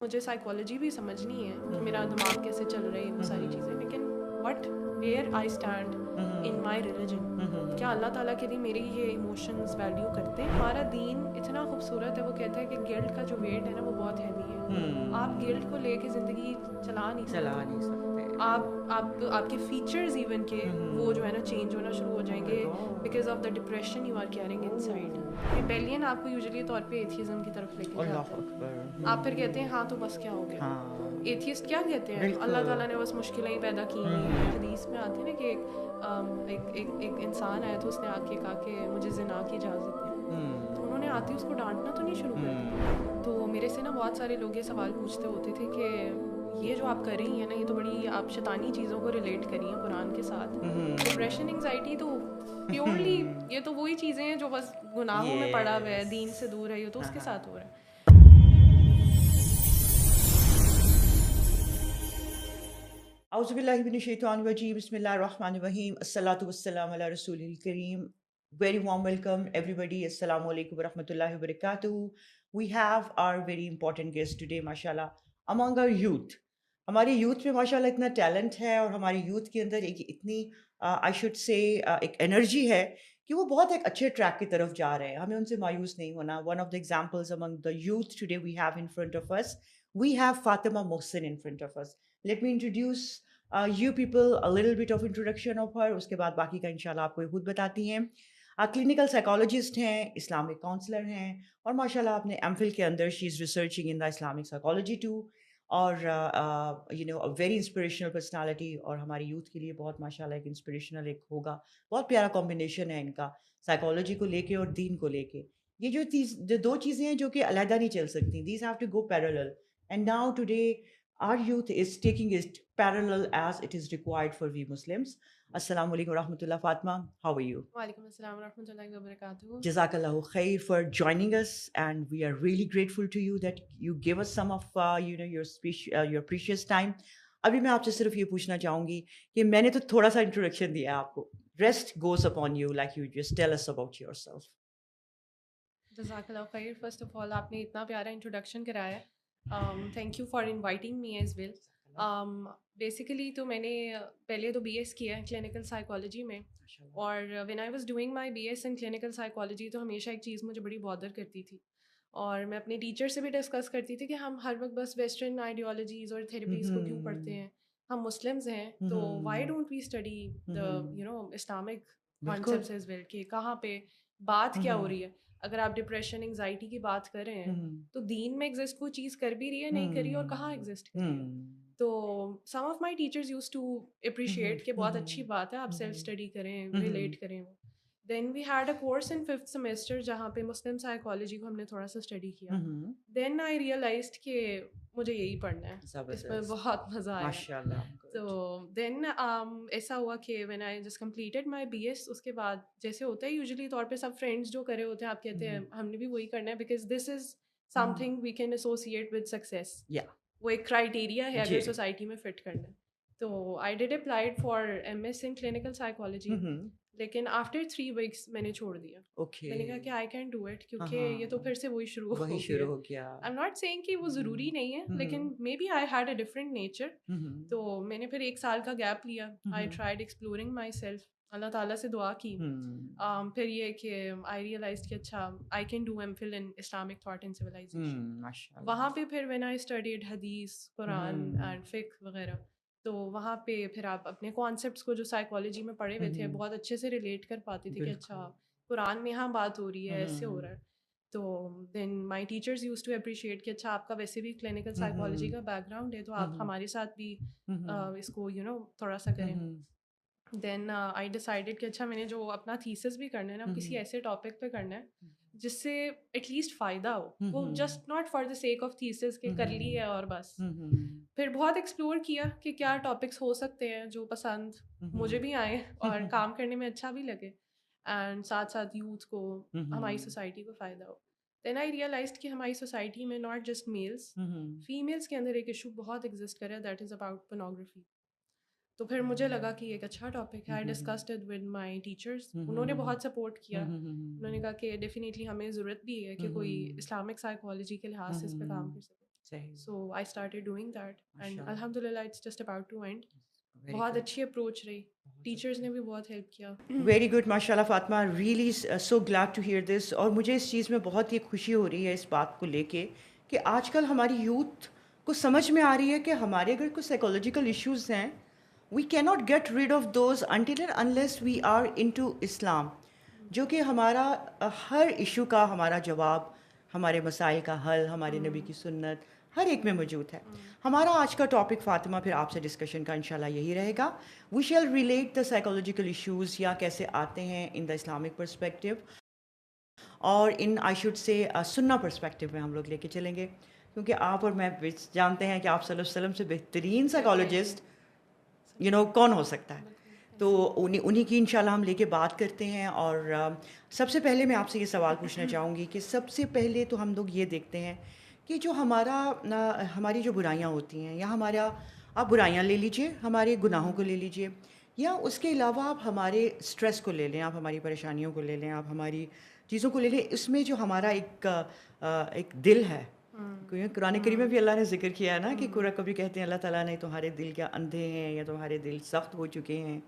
مجھے سائیکالوجی بھی سمجھنی ہے کہ میرا دماغ کیسے چل رہا ہے وہ ساری چیزیں, لیکن what where I stand in my religion, کیا اللہ تعالیٰ کے لیے میری یہ ایموشنز ویلیو کرتے ہیں. ہمارا دین اتنا خوبصورت ہے, وہ کہتا ہے کہ گلٹ کا جو ویٹ ہے نا وہ بہت ہیوی ہے. آپ گلٹ کو لے کے زندگی چلا نہیں سکتے. آپ کے فیچرز ایون کے وہ جو ہے نا چینج ہونا شروع ہو جائیں گے because of the depression you are carrying in side. Rebellion آپ کو یوزلی طور پہ ایتھیزم کی طرف لے کے جاتا ہے. آپ پھر کہتے ہیں ہاں تو بس کیا ہو گیا. ایتھیسٹ کیا کہتے ہیں, اللہ تعالیٰ نے بس مشکلیں ہی پیدا کی ہیں. حدیث میں آتے ہیں نا کہ ایک انسان آیا تو اس نے آ کے کہا کہ مجھے زنا کی اجازت ہے, تو انہوں نے آتے اس کو ڈانٹنا تو نہیں شروع کر دیا. تو میرے سے نا بہت سارے لوگ یہ سوال پوچھتے ہوتے تھے کہ یہ جو آپ کر رہی ہیں نا یہ تو بڑی آپ شیطانی چیزوں کو ریلیٹ کر رہی ہیں قرآن کے ساتھ. ڈپریشن انگزائٹی تو پیورلی یہ تو وہی چیزیں ہیں جو بس گناہوں میں پڑا ہوا ہے, دین سے دور ہے, یہ تو اس کے ساتھ ہو رہا ہے. اعوذ باللہ من الشیطان الرجیم, بسم اللہ الرحمن الرحیم, الصلاۃ والسلام علی رسول الکریم. Very warm welcome everybody. Assalamu alaikum wa rahmatullahi wa barakatuh. We have our very important guest today, mashallah, among our youth. ہماری یوتھ میں ماشاء اللہ اتنا ٹیلنٹ ہے اور ہماری یوتھ کے اندر ایک اتنی آئی شوڈ سے ایک انرجی ہے کہ وہ بہت ایک اچھے ٹریک کی طرف جا رہے ہیں. ہمیں ان سے مایوس نہیں ہونا. One of the examples among the youth today we have in front of us, we have Fatima Mohsin in front of us. Let me introduce you people a little bit of introduction of her. اس کے بعد باقی کا انشاءاللہ آپ کو خود بتاتی ہیں. کلینکل سائیکالوجسٹ ہیں, اسلامک کاؤنسلر ہیں, اور ماشاء اللہ اپنے ایم فل کے اندر she is researching in the Islamic psychology too, اور you know very inspirational personality, اور ہماری یوتھ کے لیے بہت ماشاء اللہ ایک انسپریشنل ایک ہوگا. بہت پیارا کمبینیشن ہے ان کا, سائیکالوجی کو لے کے اور دین کو لے کے. یہ جو دو چیزیں ہیں جو کہ علیحدہ نہیں چل سکتی, these have to go parallel. And now today our youth is taking it parallel as it is required for we Muslims. Assalamu alaikum warahmatullah. Fatima, how are you? وعلیکم السلام ورحمۃ اللہ وبرکاتہ. Jazakallahu khair for joining us, and we are really grateful to you that you give us some of your precious time. ابھی میں آپ سے صرف یہ پوچھنا چاہوں گی کہ میں نے تو تھوڑا سا انٹروڈکشن دیا آپ کو, rest goes upon you, like you just tell us about yourself. جزاک اللہ خیر. فرسٹ آف آل آپ نے اتنا پیارا انٹروڈکشن کرایا ہے, thank you for inviting me as well. Basically تو میں نے پہلے تو بی ایس کیا ہے کلینکل سائیکالوجی میں, اور when I was doing my B S in clinical psychology تو ہمیشہ ایک چیز مجھے بڑی بادر کرتی تھی, اور میں اپنے ٹیچر سے بھی ڈسکس کرتی تھی کہ ہم ہر وقت بس ویسٹرن آئیڈیالوجیز اور تھیراپیز کو کیوں پڑھتے ہیں, ہم مسلمز ہیں تو why don't we study the Islamic concepts as well, کہ کہاں پہ بات کیا ہو رہی ہے. اگر آپ ڈپریشن انگزائٹی کی بات کر رہے ہیں تو دین میں ایگزسٹ وہ چیز کر بھی رہی ہے, نہیں کر رہی, اور کہاں ایگزسٹ کر رہی ہے. تو some of my teachers used to appreciate کہ بہت اچھی بات ہے آپ سیلف اسٹڈی کریں, ریلیٹ کریں. Then we had a course in 5th semester جہاں پہ مسلم سائیکالوجی کو ہم نے تھوڑا سا اسٹڈی کیا. دین آئی ریئلائزڈ کہ مجھے یہی پڑھنا ہے, اس میں بہت مزہ آیا. تو دین ایسا ہوا کہ when I just completed my B S, اس کے بعد جیسے ہوتا ہے یوزلی طور پہ سب فرینڈس جو کرے ہوتے ہیں آپ کہتے ہیں ہم نے بھی وہی کرنا ہے because this is something we can associate with success. وہ ایک کرائٹیریا ہے اگر سوسائٹی میں فٹ کرنا ہے. تو I did applied for M S in clinical psychology, لیکن آفٹر 3 weeks میں نے چھوڑ دیا. میں نے کہا کہ آئی کین ڈو اٹ, کیونکہ یہ تو پھر سے وہی شروع ہو گیا. آئی ایم ناٹ سیئنگ کہ وہ ضروری نہیں ہے, لیکن may be I had a different nature. تو میں نے پھر 1 سال کا گیپ لیا. I tried exploring myself, اللہ تعالیٰ سے دعا کی. پھر یہ کہ آئی ریئلائزڈ کہ اچھا I can do MPhil in Islamic thought and civilisation. وہاں پہ پھر وین آئی اسٹڈیڈ حدیث, قرآن اینڈ فقہ وغیرہ, تو وہاں پہ پھر آپ اپنے کانسیپٹس کو جو سائیکالوجی میں پڑھے ہوئے تھے بہت اچھے سے ریلیٹ کر پاتے تھے کہ اچھا قرآن میں یہاں بات ہو رہی ہے, ایسے ہو رہا ہے. تو then my teachers used to appreciate کہ اچھا آپ کا ویسے بھی کلینکل سائیکالوجی کا بیک گراؤنڈ ہے, تو آپ ہمارے ساتھ بھی اس کو تھوڑا سا کریں. دین آئی ڈیسائڈیڈ کہ اچھا میں نے جو اپنا تھیسس بھی کرنا ہے نا, کسی ایسے ٹاپک پہ کرنا ہے جس سے ایٹ لیسٹ فائدہ ہو, وہ just not for the sake of thesis کہ کر لی ہے اور بس. پھر بہت ایکسپلور کیا کہ کیا ٹاپکس ہو سکتے ہیں جو پسند مجھے بھی آئے اور کام کرنے میں اچھا بھی لگے, اینڈ ساتھ ساتھ یوتھ کو, ہماری سوسائٹی کو فائدہ ہو. دین آئی ریئلائزڈ کہ ہماری سوسائٹی میں ناٹ جسٹ میلس, فیمیلس کے اندر ایک ایشو بہت ایگزسٹ کرے, دیٹ از اباؤٹ پورنوگرافی. تو پھر مجھے لگا کہ ایک اچھا ٹاپک ہے. I discussed it with my teachers, انہوں نے بہت سپورٹ کیا. انہوں نے کہا کہ ڈیفینیٹلی ہمیں ضرورت بھی ہے کہ کوئی اسلامک سائیکالوجی کے لحاظ سے اس پہ کام کر سکے. صحیح. So I started doing that and ماشاءاللہ. alhamdulillah it's just about to end. Very بہت good. اچھی اپروچ رہی, ٹیچرز نے بھی بہت ہیلپ کیا. ویری گڈ ماشاء اللہ Fatima, really so glad to hear this. اور مجھے اس چیز میں بہت ہی خوشی ہو رہی ہے اس بات کو لے کے کہ آج کل ہماری یوتھ کو سمجھ میں آ رہی ہے کہ ہمارے اگر کوئی سائیکولوجیکل ایشوز ہیں, وی کی not get rid of those until and unless we are into Islam, جو کہ ہمارا ہر ایشو کا ہمارا جواب, ہمارے مسائل کا حل ہمارے نبی کی سنت ہر ایک میں موجود ہے. ہمارا آج کا ٹاپک فاطمہ پھر آپ سے ڈسکشن کا انشاءاللہ یہی رہے گا. We shall relate the psychological issues, یا کیسے آتے ہیں ان دا اسلامک پرسپیکٹیو, اور ان آئی شوڈ سے سنہ پرسپیکٹیو میں ہم لوگ لے کے چلیں گے, کیونکہ آپ اور میں جانتے ہیں کہ آپ صلی اللہ علیہ وسلم سے بہترین سائیکالوجسٹ کون ہو سکتا ہے. تو انہی کی انشاءاللہ ہم لے کے بات کرتے ہیں. اور سب سے پہلے میں آپ سے یہ سوال پوچھنا چاہوں گی کہ سب سے پہلے تو ہم لوگ یہ دیکھتے ہیں کہ جو ہماری جو برائیاں ہوتی ہیں, یا ہمارا آپ برائیاں لے لیجئے, ہمارے گناہوں کو لے لیجئے, یا اس کے علاوہ آپ ہمارے اسٹریس کو لے لیں, آپ ہماری پریشانیوں کو لے لیں, آپ ہماری چیزوں کو لے لیں, اس میں جو ہمارا ایک دل ہے. قرآن کریم میں بھی اللہ نے ذکر کیا ہے نا کہ کبھی کہتے ہیں اللہ تعالیٰ نے تمہارے دل کیا اندھے ہیں, یا تمہارے دل سخت ہو چکے ہیں.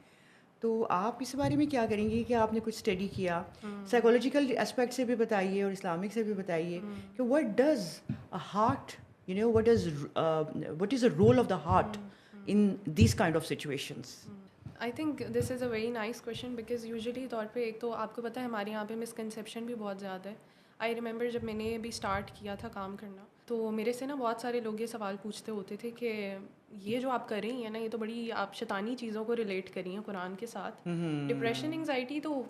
تو آپ اس بارے میں کیا کریں گی کہ آپ نے کچھ اسٹڈی کیا, سائیکولوجیکل اسپیکٹ سے بھی بتائیے اور اسلامک سے بھی بتائیے کہ what does a heart, what is a role of the heart in these kind of situations. I think this is a very nice question because usually طور پہ ایک تو آپ کو پتہ ہے ہمارے یہاں پہ مسکنسیپشن بھی بہت زیادہ ہے. آئی ریممبر جب میں نے ابھی اسٹارٹ کیا تھا کام کرنا, تو میرے سے نا بہت سارے لوگ یہ سوال پوچھتے ہوتے تھے کہ یہ جو آپ کر رہی ہیں نا, یہ تو بڑی آپ شیطانی چیزوں کو ریلیٹ کری ہیں قرآن کے ساتھ. ڈپریشن انگزائٹی تو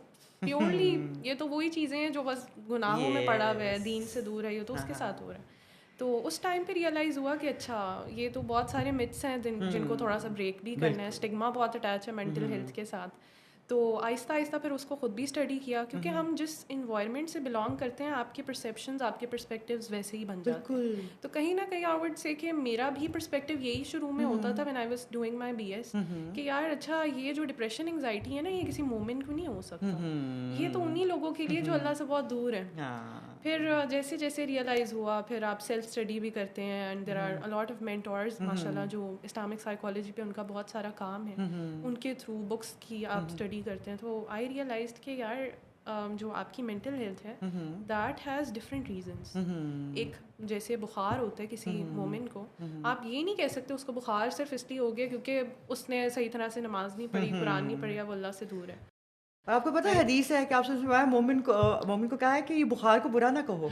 پیورلی یہ تو وہی چیزیں ہیں جو بس گناہوں میں پڑا ہوا ہے, دین سے دور ہے, یہ تو اس کے ساتھ ہو رہا ہے. تو اس ٹائم پہ ریئلائز ہوا کہ اچھا یہ تو بہت سارے متس ہیں جن کو تھوڑا سا بریک بھی کرنا ہے. اسٹگما بہت اٹیچ ہے مینٹل ہیلتھ کے ساتھ. تو آہستہ آہستہ پھر اس کو خود بھی اسٹڈی کیا, کیونکہ ہم جس انوائرمنٹ سے بلانگ کرتے ہیں آپ کے پرسیپشنز, آپ کے پرسپیکٹیوز ویسے ہی بن جاتے ہیں. تو کہیں نہ کہیں آئی وڈ سے کہ میرا بھی پرسپیکٹیو یہی شروع میں ہوتا تھا when I was doing my B S, کہ یار اچھا یہ جو ڈپریشن انگزائٹی ہے نا, یہ کسی مومنٹ کو نہیں ہو سکتا, یہ تو انہیں لوگوں کے لیے جو اللہ سے بہت دور ہیں. پھر جیسے جیسے ریئلائز ہوا, پھر آپ سیلف اسٹڈی بھی کرتے ہیں, and there are a lot of mentors ماشاء اللہ جو اسلامک سائیکالوجی پہ ان کا بہت سارا کام ہے, ان کے تھرو بکس کی آپ اسٹڈی کرتے ہیں. تو آئی ریئلائزڈ کہ یار جو آپ کی مینٹل ہیلتھ ہے دیٹ ہیز ڈفرینٹ ریزنس. ایک جیسے بخار ہوتا ہے کسی مومن کو, آپ یہ نہیں کہہ سکتے اس کو بخار صرف اس لیے ہو گیا کیونکہ اس نے صحیح طرح سے نماز نہیں پڑھی, قرآن نہیں پڑھی, یا وہ اللہ سے دور ہے. آپ کو پتہ ہے حدیث ہے کہ آپ سے فرمایا مومن کو کہا ہے کہ یہ بخار کو برا نہ کہو,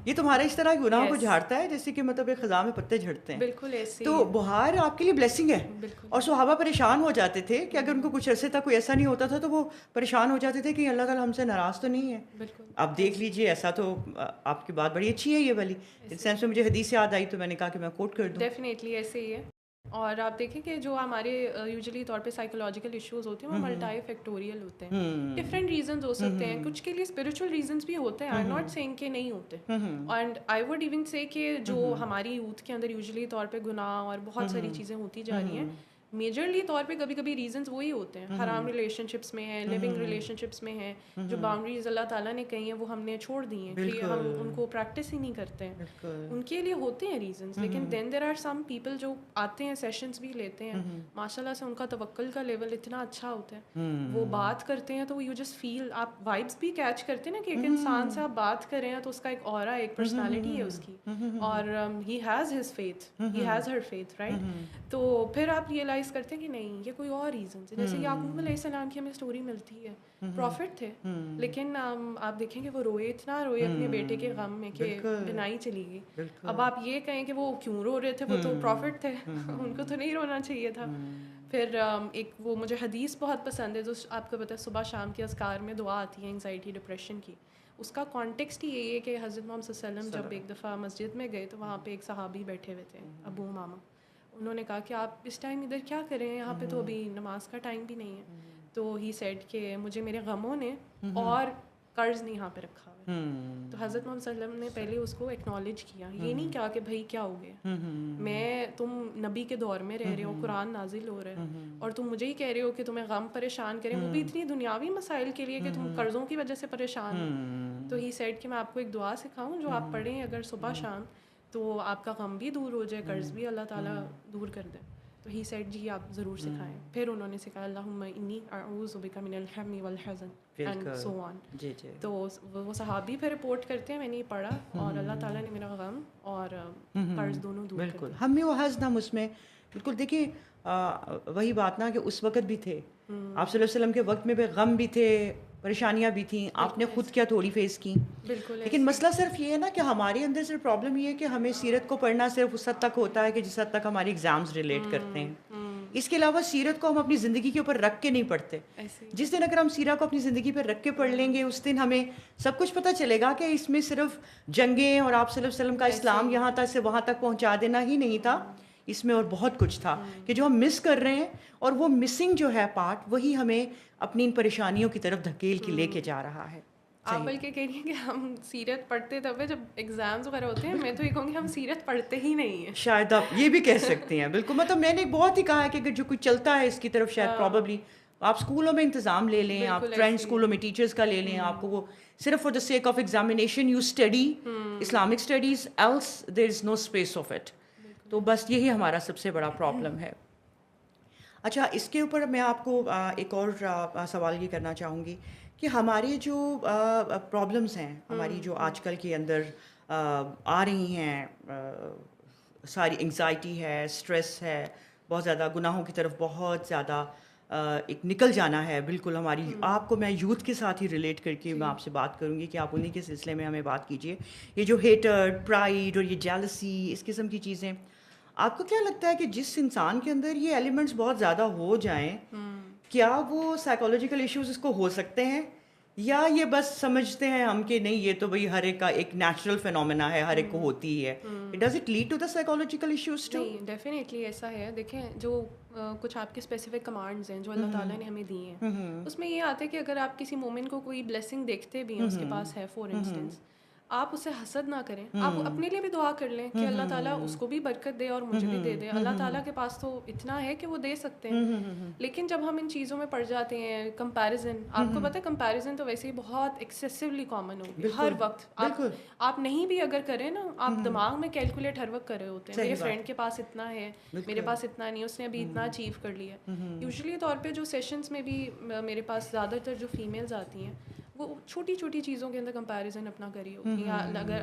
یہ تمہارے اس طرح گناہوں کو جھاڑتا ہے جیسے کہ مطلب ایک خزاں میں پتے جھڑتے ہیں. بالکل ایسے. تو بخار آپ کے لیے بلیسنگ ہے. اور صحابہ پریشان ہو جاتے تھے کہ اگر ان کو کچھ عرصے تک کوئی ایسا نہیں ہوتا تھا تو وہ پریشان ہو جاتے تھے کہ اللہ تعالیٰ ہم سے ناراض تو نہیں ہے. آپ دیکھ لیجئے, ایسا تو آپ کی بات بڑی اچھی ہے یہ والی. اس سینس میں مجھے حدیث یاد آئی تو میں نے کہا کہ میں کوٹ کر دوں. ڈیفینیٹلی ایسے ہی ہے. اور آپ دیکھیں کہ جو ہمارے یوزلی طور پہ سائیکولوجیکل ایشوز ہوتے ہیں وہ ملٹائی فیکٹوریل ہوتے ہیں. ڈفرینٹ ریزنز ہو سکتے ہیں, کچھ کے لیے اسپریچول ریزنس بھی ہوتے ہیں, آئی ایم ناٹ سیئنگ کہ نہیں ہوتے. اینڈ آئی وڈ ایون سے کہ جو ہماری یوتھ کے اندر یوزلی طور پہ گناہ اور بہت ساری چیزیں ہوتی جا رہی ہیں, میجرلی طور پہ کبھی کبھی ریزنس وہی ہوتے ہیں. حرام ریلیشن شپس میں ہیں, لیونگ ریلیشن شپس میں ہیں, جو باؤنڈریز اللہ تعالیٰ نے کہی ہیں وہ ہم نے چھوڑ دی ہیں کہ ہم ان کو پریکٹس ہی نہیں کرتے ہیں. ان کے لیے ہوتے ہیں ریزنس, لیکن دین دیر آر سم پیپل جو آتے ہیں, سیشنس بھی لیتے ہیں, ماشاء اللہ سے ان کا توکل کا لیول اتنا اچھا ہوتا ہے, وہ بات کرتے ہیں تو یو جسٹ فیل, آپ وائبس بھی کیچ کرتے ہیں نا کہ ایک انسان سے آپ بات کر رہے ہیں تو اس کا ایک اورا, ایک پرسنالٹی ہے اس کی, اور he has his faith, he has Hare faith, right. تو پھر آپ ریئلائز کرتے ہیں کہ نہیں یہ کوئی اور ریزنس ہے. جیسے یعقوب علیہ السلام کی ہمیں اسٹوری ملتی ہے, پروفٹ تھے, لیکن آپ دیکھیں کہ وہ روئے اپنے بیٹے کے غم میں کہ بنائی چلی گئی. اب آپ یہ کہیں کہ وہ کیوں رو رہے تھے, وہ تو پروفٹ تھے, ان کو تو نہیں رونا چاہیے تھا. پھر ایک وہ مجھے حدیث بہت پسند ہے جو آپ کو پتہ ہے صبح شام کے اذکار میں دعا آتی ہے انگزائٹی ڈپریشن کی. اس کا کانٹیکسٹ ہی یہی ہے کہ حضرت محمد صلی اللہ علیہ وسلم جب ایک دفعہ مسجد میں گئے تو وہاں پہ ایک صحابی بیٹھے ہوئے تھے, ابو امامہ. انہوں نے کہا کہ آپ اس ٹائم ادھر کیا کریں, یہاں پہ تو ابھی نماز کا ٹائم بھی نہیں ہے. تو ہی سیڈ کہ مجھے میرے غموں نے اور قرض نہیں یہاں پہ رکھا ہوا ہے. تو حضرت محمد صلی اللہ علیہ وسلم نے پہلے اس کو ایکنالج کیا, یہ نہیں کہا کہ بھائی کیا ہو گیا, میں تم نبی کے دور میں رہ رہے ہو, قرآن نازل ہو رہا ہے, اور تم مجھے ہی کہہ رہے ہو کہ تمہیں غم پریشان کریں, وہ بھی اتنی دنیاوی مسائل کے لیے کہ تم قرضوں کی وجہ سے پریشان ہو. تو ہی سیڈ کہ میں آپ کو ایک دعا سکھاؤں جو آپ پڑھیں اگر صبح شام, تو آپ کا غم بھی دور ہو جائے, قرض بھی اللہ تعالیٰ دور کر دے. تو ہی سیڈ جی آپ ضرور سکھائیں. پھر انہوں نے سکھایا اللہم انی اعوذ بک من الہم والحزن اینڈ سو آن. جی جی. تو وہ صحابی پھر رپورٹ کرتے ہیں میں نے یہ پڑھا اور اللہ تعالیٰ نے میرا غم اور قرض دونوں دور کر بالکل دیا. ہم وہ حزن ہم اس میں بالکل دیکھیے وہی بات نا کہ اس وقت بھی تھے آپ صلی اللہ علیہ وسلم کے وقت میں بھی غم بھی تھے, پریشانیاں بھی تھیں, آپ نے خود کیا تھوڑی فیس کی. بالکل. لیکن مسئلہ صرف یہ ہے نا کہ ہمارے اندر صرف پرابلم یہ ہے کہ ہمیں سیرت کو پڑھنا صرف اس حد تک ہوتا ہے کہ جس حد تک ہماری ایگزامز ریلیٹ کرتے ہیں. اس کے علاوہ سیرت کو ہم اپنی زندگی کے اوپر رکھ کے نہیں پڑھتے. جس دن اگر ہم سیرہ کو اپنی زندگی پہ رکھ کے پڑھ لیں گے اس دن ہمیں سب کچھ پتہ چلے گا کہ اس میں صرف جنگیں اور آپ صلی اللہ علیہ وسلم کا اسلام یہاں تک سے وہاں تک پہنچا دینا ہی نہیں تھا, اس میں اور بہت کچھ تھا کہ جو ہم مس کر رہے ہیں, اور وہ مسنگ جو ہے پارٹ وہی ہمیں اپنی ان پریشانیوں کی طرف دھکیل کے لے کے جا رہا ہے. آپ بلکہ کہہ رہی ہیں کہ ہم سیرت پڑھتے تب جب ایگزامز وغیرہ ہوتے ہیں, میں تو یہ کہوں گی ہم سیرت پڑھتے ہی نہیں ہیں. شاید آپ یہ بھی کہہ سکتے ہیں. بالکل مطلب میں نے بہت ہی کہا ہے کہ اگر جو کچھ چلتا ہے اس کی طرف شاید پرابیبلی آپ اسکولوں میں انتظام لے لیں, آپ فرینڈ اسکولوں میں ٹیچرس کا لے لیں, آپ کو وہ صرف for the sake of examination you study Islamic studies else there is no space of it. تو بس یہی ہمارا سب سے بڑا پرابلم ہے. اچھا اس کے اوپر میں آپ کو ایک اور سوال یہ کرنا چاہوں گی کہ ہمارے جو پرابلمس ہیں ہماری جو آج کل کے اندر آ رہی ہیں, ساری انگزائٹی ہے, اسٹریس ہے, بہت زیادہ گناہوں کی طرف بہت زیادہ ایک نکل جانا ہے. بالکل ہماری آپ کو میں یوتھ کے ساتھ ہی ریلیٹ کر کے میں آپ سے بات کروں گی کہ آپ انہیں کے سلسلے میں ہمیں بات کیجیے. یہ جو ہیٹرڈ, پرائڈ اور یہ جیلسی اس قسم کی چیزیں, آپ کو کیا لگتا ہے کہ جس انسان کے اندر یہ ایلیمنٹس بہت زیادہ ہو جائیں کیا وہ سائیکولوجیکل ایشوز اس کو ہو سکتے ہیں, یا یہ بس سمجھتے ہیں ہم کہ نہیں یہ تو بھائی ہر ایک کا ایک نیچرل فینومینا ہے, ہر ایک کو ہوتی ہی ہے. Does it lead to the psychological issues too? نہیں, ڈیفینیٹلی ایسا ہے. دیکھیں جو کچھ آپ کے اسپیسیفک کمانڈز ہیں جو اللہ تعالیٰ نے ہمیں دی ہیں, اس میں یہ آتا ہے کہ اگر آپ کسی مومن کو کوئی بلیسنگ دیکھتے بھی ہیں اس کے پاس ہے, فار انسٹنس, آپ اسے حسد نہ کریں, آپ اپنے لیے بھی دعا کر لیں کہ اللہ تعالیٰ اس کو بھی برکت دے اور مجھے بھی دے دے. اللہ تعالیٰ کے پاس تو اتنا ہے کہ وہ دے سکتے ہیں. لیکن جب ہم ان چیزوں میں پڑ جاتے ہیں, کمپیریزن, آپ کو پتہ ہے کمپیریزن تو ویسے ہی بہت ایکسیسولی کامن ہو گئی ہر وقت. آپ نہیں بھی اگر کریں نا, آپ دماغ میں کیلکولیٹ ہر وقت کر رہے ہوتے ہیں, میرے فرینڈ کے پاس اتنا ہے, میرے پاس اتنا نہیں, اس نے ابھی اتنا اچیو کر لیا. یوزلی طور پہ جو سیشنز میں بھی میرے پاس زیادہ تر جو فیمیلز آتی ہیں وہ چھوٹی چھوٹی چیزوں کے اندر کمپیریزن اپنا کری ہوتی ہیں.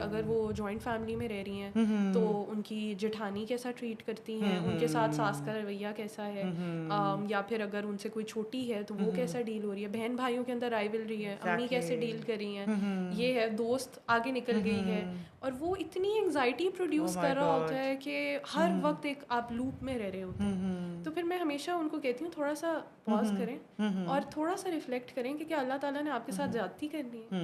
اگر وہ جوائنٹ فیملی میں رہ رہی ہیں تو ان کی جٹھانی کیسا ٹریٹ کرتی ہیں, ان کے ساتھ ساس کا رویہ کیسا ہے, یا پھر اگر ان سے کوئی چھوٹی ہے تو وہ کیسا ڈیل ہو رہی ہے, بہن بھائیوں کے اندر رائیولری ہے, امی کیسے ڈیل کر رہی ہیں, یہ ہے, دوست آگے نکل گئی ہے, اور وہ اتنی انگزائٹی پروڈیوس کر رہا ہوتا ہے کہ ہر وقت ایک آپ لوپ میں رہ رہے ہوتے ہیں. تو پھر میں ہمیشہ ان کو کہتی ہوں تھوڑا سا پاز کریں اور تھوڑا سا ریفلیکٹ کریں کہ کیا اللہ تعالیٰ نے آپ کے ساتھ زیادتی کرنی ہے.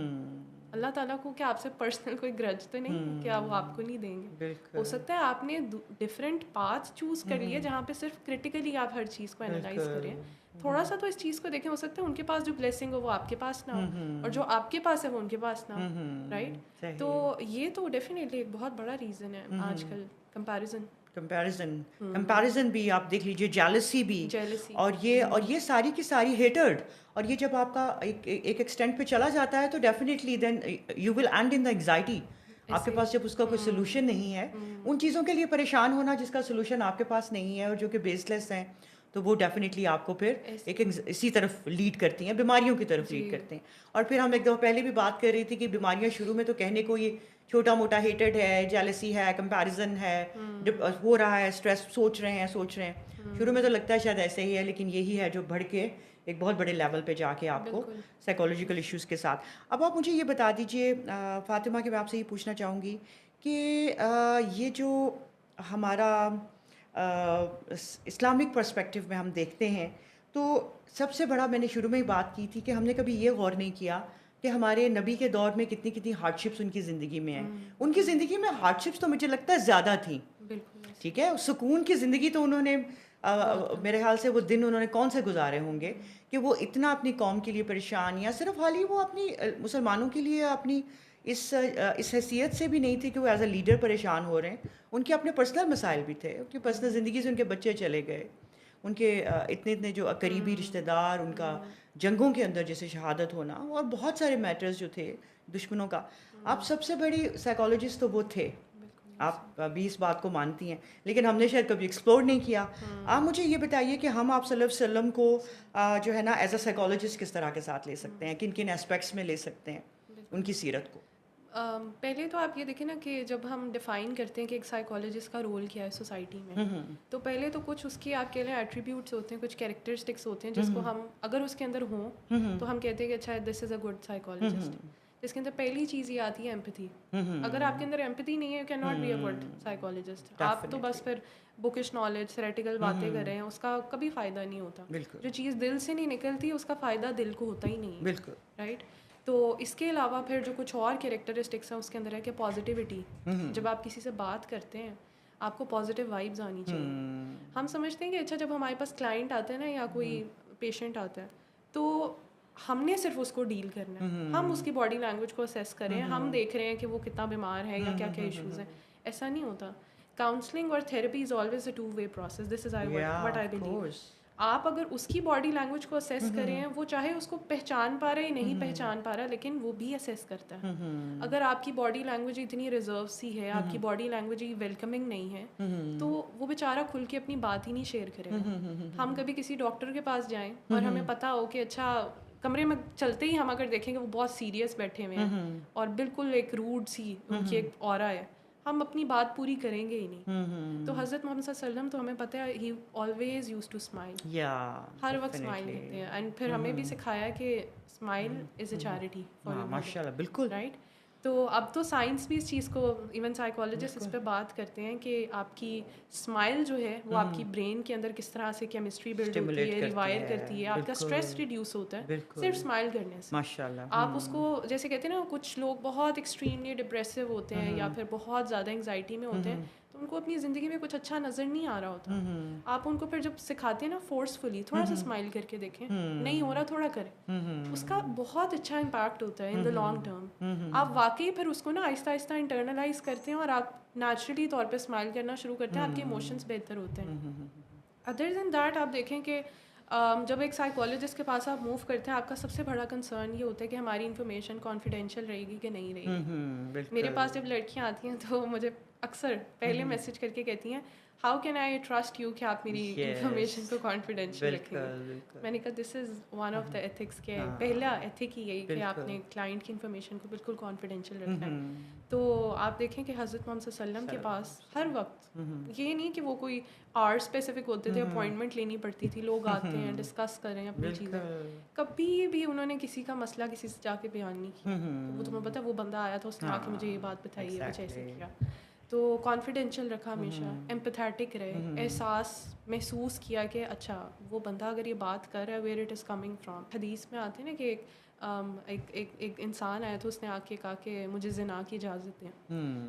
اللہ تعالیٰ کو کیا آپ سے پرسنل کوئی گرج تو نہیں, کیا وہ آپ کو نہیں دیں گے. ہو سکتا ہے آپ نے ڈفرینٹ پاتھ چوز کر لیے جہاں پہ صرف کرٹیکلی آپ ہر چیز کو انالائز کریں. تھوڑا سا تو اس چیز کو دیکھیں, ہو سکتا ہے ان کے پاس جو بلیسنگ ہو وہ آپ کے پاس نہ ہو, اور جو آپ کے پاس ہے وہ ان کے پاس نہ ہو, رائٹ. تو یہ تو ڈیفینیٹلی ایک بہت بڑا ریزن ہے آج کل, کمپیریزن بھی آپ دیکھ لیجیے, جیلسی بھی, اور یہ ساری کی ساری ہیٹرڈ, اور یہ جب آپ کا ایک ایکسٹینٹ پہ چلا جاتا ہے تو definitely then you will end in the anxiety. آپ کے پاس جب اس کا کوئی سولوشن نہیں ہے, ان چیزوں کے لیے پریشان ہونا جس کا سولوشن آپ کے پاس نہیں ہے اور جو کہ بیس لیس ہیں, تو وہ ڈیفینیٹلی آپ کو پھر ایک اسی طرف لیڈ کرتی ہیں, بیماریوں کی طرف لیڈ کرتے ہیں. اور پھر ہم ایک دفعہ پہلے بھی بات کر رہی تھی کہ بیماریاں شروع میں تو کہنے کو یہ چھوٹا موٹا ہیٹڈ ہے, جیلسی ہے, کمپیریزن ہے, جب ہو رہا ہے اسٹریس, سوچ رہے ہیں شروع میں تو لگتا ہے شاید ایسے ہی ہے, لیکن یہی ہے جو بڑھ کے ایک بہت بڑے لیول پہ جا کے آپ کو سائیکولوجیکل ایشوز کے ساتھ. اب آپ مجھے یہ بتا دیجیے فاطمہ کہ میں آپ سے یہ پوچھنا چاہوں گی کہ یہ جو ہمارا اسلامک پرسپیکٹیو میں ہم دیکھتے ہیں تو سب سے بڑا, میں نے شروع میں ہی بات کی تھی کہ ہم نے کبھی یہ غور نہیں کیا کہ ہمارے نبی کے دور میں کتنی کتنی ہارڈ شپس ان کی زندگی میں ہیں. ان کی زندگی میں ہارڈ شپس تو مجھے لگتا ہے زیادہ تھیں, ٹھیک ہے, سکون کی زندگی تو انہوں نے میرے خیال سے وہ دن انہوں نے کون سے گزارے ہوں گے کہ وہ اتنا اپنی قوم کے لیے پریشان, یا صرف حال ہی وہ اپنی مسلمانوں کے لیے اپنی اس حیثیت سے بھی نہیں تھی کہ وہ ایز اے لیڈر پریشان ہو رہے ہیں, ان کے اپنے پرسنل مسائل بھی تھے, ان کی پرسنل زندگی سے ان کے بچے چلے گئے, ان کے اتنے جو قریبی رشتہ دار, ان کا جنگوں کے اندر جیسے شہادت ہونا, اور بہت سارے میٹرز جو تھے دشمنوں کا. آپ سب سے بڑی سائیکالوجسٹ تو وہ تھے, آپ بھی اس بات کو مانتی ہیں، لیکن ہم نے شاید کبھی ایکسپلور نہیں کیا. آپ مجھے یہ بتائیے کہ ہم آپ صلی اللہ علیہ وسلم کو جو ہے نا ایز اے سائیکالوجسٹ کس طرح کے ساتھ لے سکتے ہیں، کن کن اسپیکٹس میں لے سکتے ہیں ان کی سیرت کو؟ پہلے تو آپ یہ دیکھیں نا کہ جب ہم ڈیفائن کرتے ہیں کہ ایک سائیکالوجسٹ کا رول کیا ہے سوسائٹی میں، تو پہلے تو کچھ اس کی آپ کہہ لیں ایٹریبیوٹس ہوتے ہیں، کچھ کیریکٹرسٹکس ہوتے ہیں جس کو ہم اگر اس کے اندر ہوں تو ہم کہتے ہیں کہ اچھا دس از اے گڈ سائیکالوجسٹ. جس کے اندر پہلی چیز یہ آتی ہے ایمپتھی. اگر آپ کے اندر ایمپتھی نہیں ہے you can not be a good psychologist. آپ تو بس پھر بکش نالج تھیریٹیکل باتیں کر رہے ہیں، اس کا کبھی فائدہ نہیں ہوتا. جو چیز دل سے نہیں نکلتی اس کا فائدہ دل کو ہوتا ہی نہیں ہے. بالکل رائٹ. تو اس کے علاوہ پھر جو کچھ اور کیریکٹرسٹکس ہیں اس کے اندر ہے کہ پازیٹیوٹی. جب آپ کسی سے بات کرتے ہیں آپ کو پازیٹیو وائبز آنی چاہیے. ہم سمجھتے ہیں کہ اچھا جب ہمارے پاس کلائنٹ آتا ہے نا یا کوئی پیشنٹ آتا ہے تو ہم نے صرف اس کو ڈیل کرنا ہے، ہم اس کی باڈی لینگویج کو اسیس کریں، ہم دیکھ رہے ہیں کہ وہ کتنا بیمار ہے یا کیا کیا ایشوز ہیں. ایسا نہیں ہوتا. کاؤنسلنگ اور therapy is always a 2-way process. This is what I believe. آپ اگر اس کی باڈی لینگویج کو اسیس کریں، وہ چاہے اس کو پہچان پا رہا ہے نہیں پہچان پا رہا، لیکن وہ بھی اسیس کرتا ہے. اگر آپ کی باڈی لینگویج اتنی ریزرو سی ہے، آپ کی باڈی لینگویج ویلکمنگ نہیں ہے، تو وہ بیچارہ کھل کے اپنی بات ہی نہیں شیئر کرے گا. ہم کبھی کسی ڈاکٹر کے پاس جائیں اور ہمیں پتہ ہو کہ اچھا کمرے میں چلتے ہی ہم اگر دیکھیں کہ وہ بہت سیریس بیٹھے ہوئے ہیں اور بالکل ایک روڈ سی ان کی ایک اورا ہے، ہم اپنی بات پوری کریں گے ہی نہیں. تو حضرت محمد صلی اللہ علیہ وسلم تو ہمیں پتہ ہے he always used to smile. ہر وقت اسمائل کرتے ہیں. اینڈ پھر ہمیں بھی سکھایا کہ smile is a charity for your ماشاء اللہ. بالکل رائٹ. تو اب تو سائنس بھی اس چیز کو، ایون سائیکالوجسٹ اس پہ بات کرتے ہیں کہ آپ کی اسمائل جو ہے وہ آپ کی برین کے اندر کس طرح سے کیمسٹری بلڈ ہوتی ہے، ریوائر کرتی ہے، آپ کا اسٹریس ریڈیوس ہوتا ہے صرف اسمائل کرنے سے. ماشاء اللہ. آپ اس کو جیسے کہتے ہیں نا کچھ لوگ بہت ایکسٹریملی ڈپریسو ہوتے ہیں یا پھر بہت زیادہ انگزائٹی میں ہوتے ہیں، تو ان کو اپنی زندگی میں کچھ اچھا نظر نہیں آ رہا ہوتا. آپ ان کو پھر جب سکھاتے ہیں نا فورسفلی تھوڑا سا اسمائل کر کے دیکھیں، نہیں ہو رہا تھوڑا کریں، اس کا بہت اچھا امپیکٹ ہوتا ہے ان دا لانگ ٹرم. آپ واقعی پھر اس کو نا آہستہ آہستہ انٹرنلائز کرتے ہیں اور آپ نیچرلی طور پہ اسمائل کرنا شروع کرتے ہیں، آپ کے ایموشنس بہتر ہوتے ہیں. ادر دین دیٹ آپ دیکھیں کہ جب ایک سائیکالوجسٹ کے پاس آپ موو کرتے ہیں، آپ کا سب سے بڑا کنسرن یہ ہوتا ہے کہ ہماری انفارمیشن کانفیڈینشیل رہے گی کہ نہیں رہے گی. میرے پاس جب لڑکیاں آتی ہیں تو مجھے اکثر پہلے میسج کر کے کہتی ہیں how can I trust you کہ آپ میری انفارمیشن کو کانفیڈینشیل رکھیں گے. میں نے کہا this is one of the ethics کہ پہلا ایتھک ہی یہی کہ آپ نے کلائنٹ کی انفارمیشن کو بالکل کانفیڈینشیل رکھنا ہے. تو آپ دیکھیں کہ حضرت محمد صلی اللہ علیہ وسلم کے پاس ہر وقت یہ نہیں کہ وہ کوئی آر اسپیسیفک ہوتے تھے، اپوائنٹمنٹ لینی پڑتی تھی، لوگ آتے ہیں ڈسکس کریں اپنی چیزیں. کبھی بھی انہوں نے کسی کا مسئلہ کسی سے جا کے بیان نہیں کیا. وہ تمہیں پتہ ہے وہ بندہ آیا تھا اس نے آ کے مجھے یہ بات بتائی ہے، کچھ ایسے کیا. تو کانفیڈینشیل رکھا ہمیشہ، ایمپیتھیٹک رہے، احساس محسوس کیا کہ اچھا وہ بندہ اگر یہ بات کر رہا ہے where it is coming from. حدیث میں آتے ہیں نا کہ ایک انسان آیا تو اس نے آ کے کہا کہ مجھے زنا کی اجازت دیں.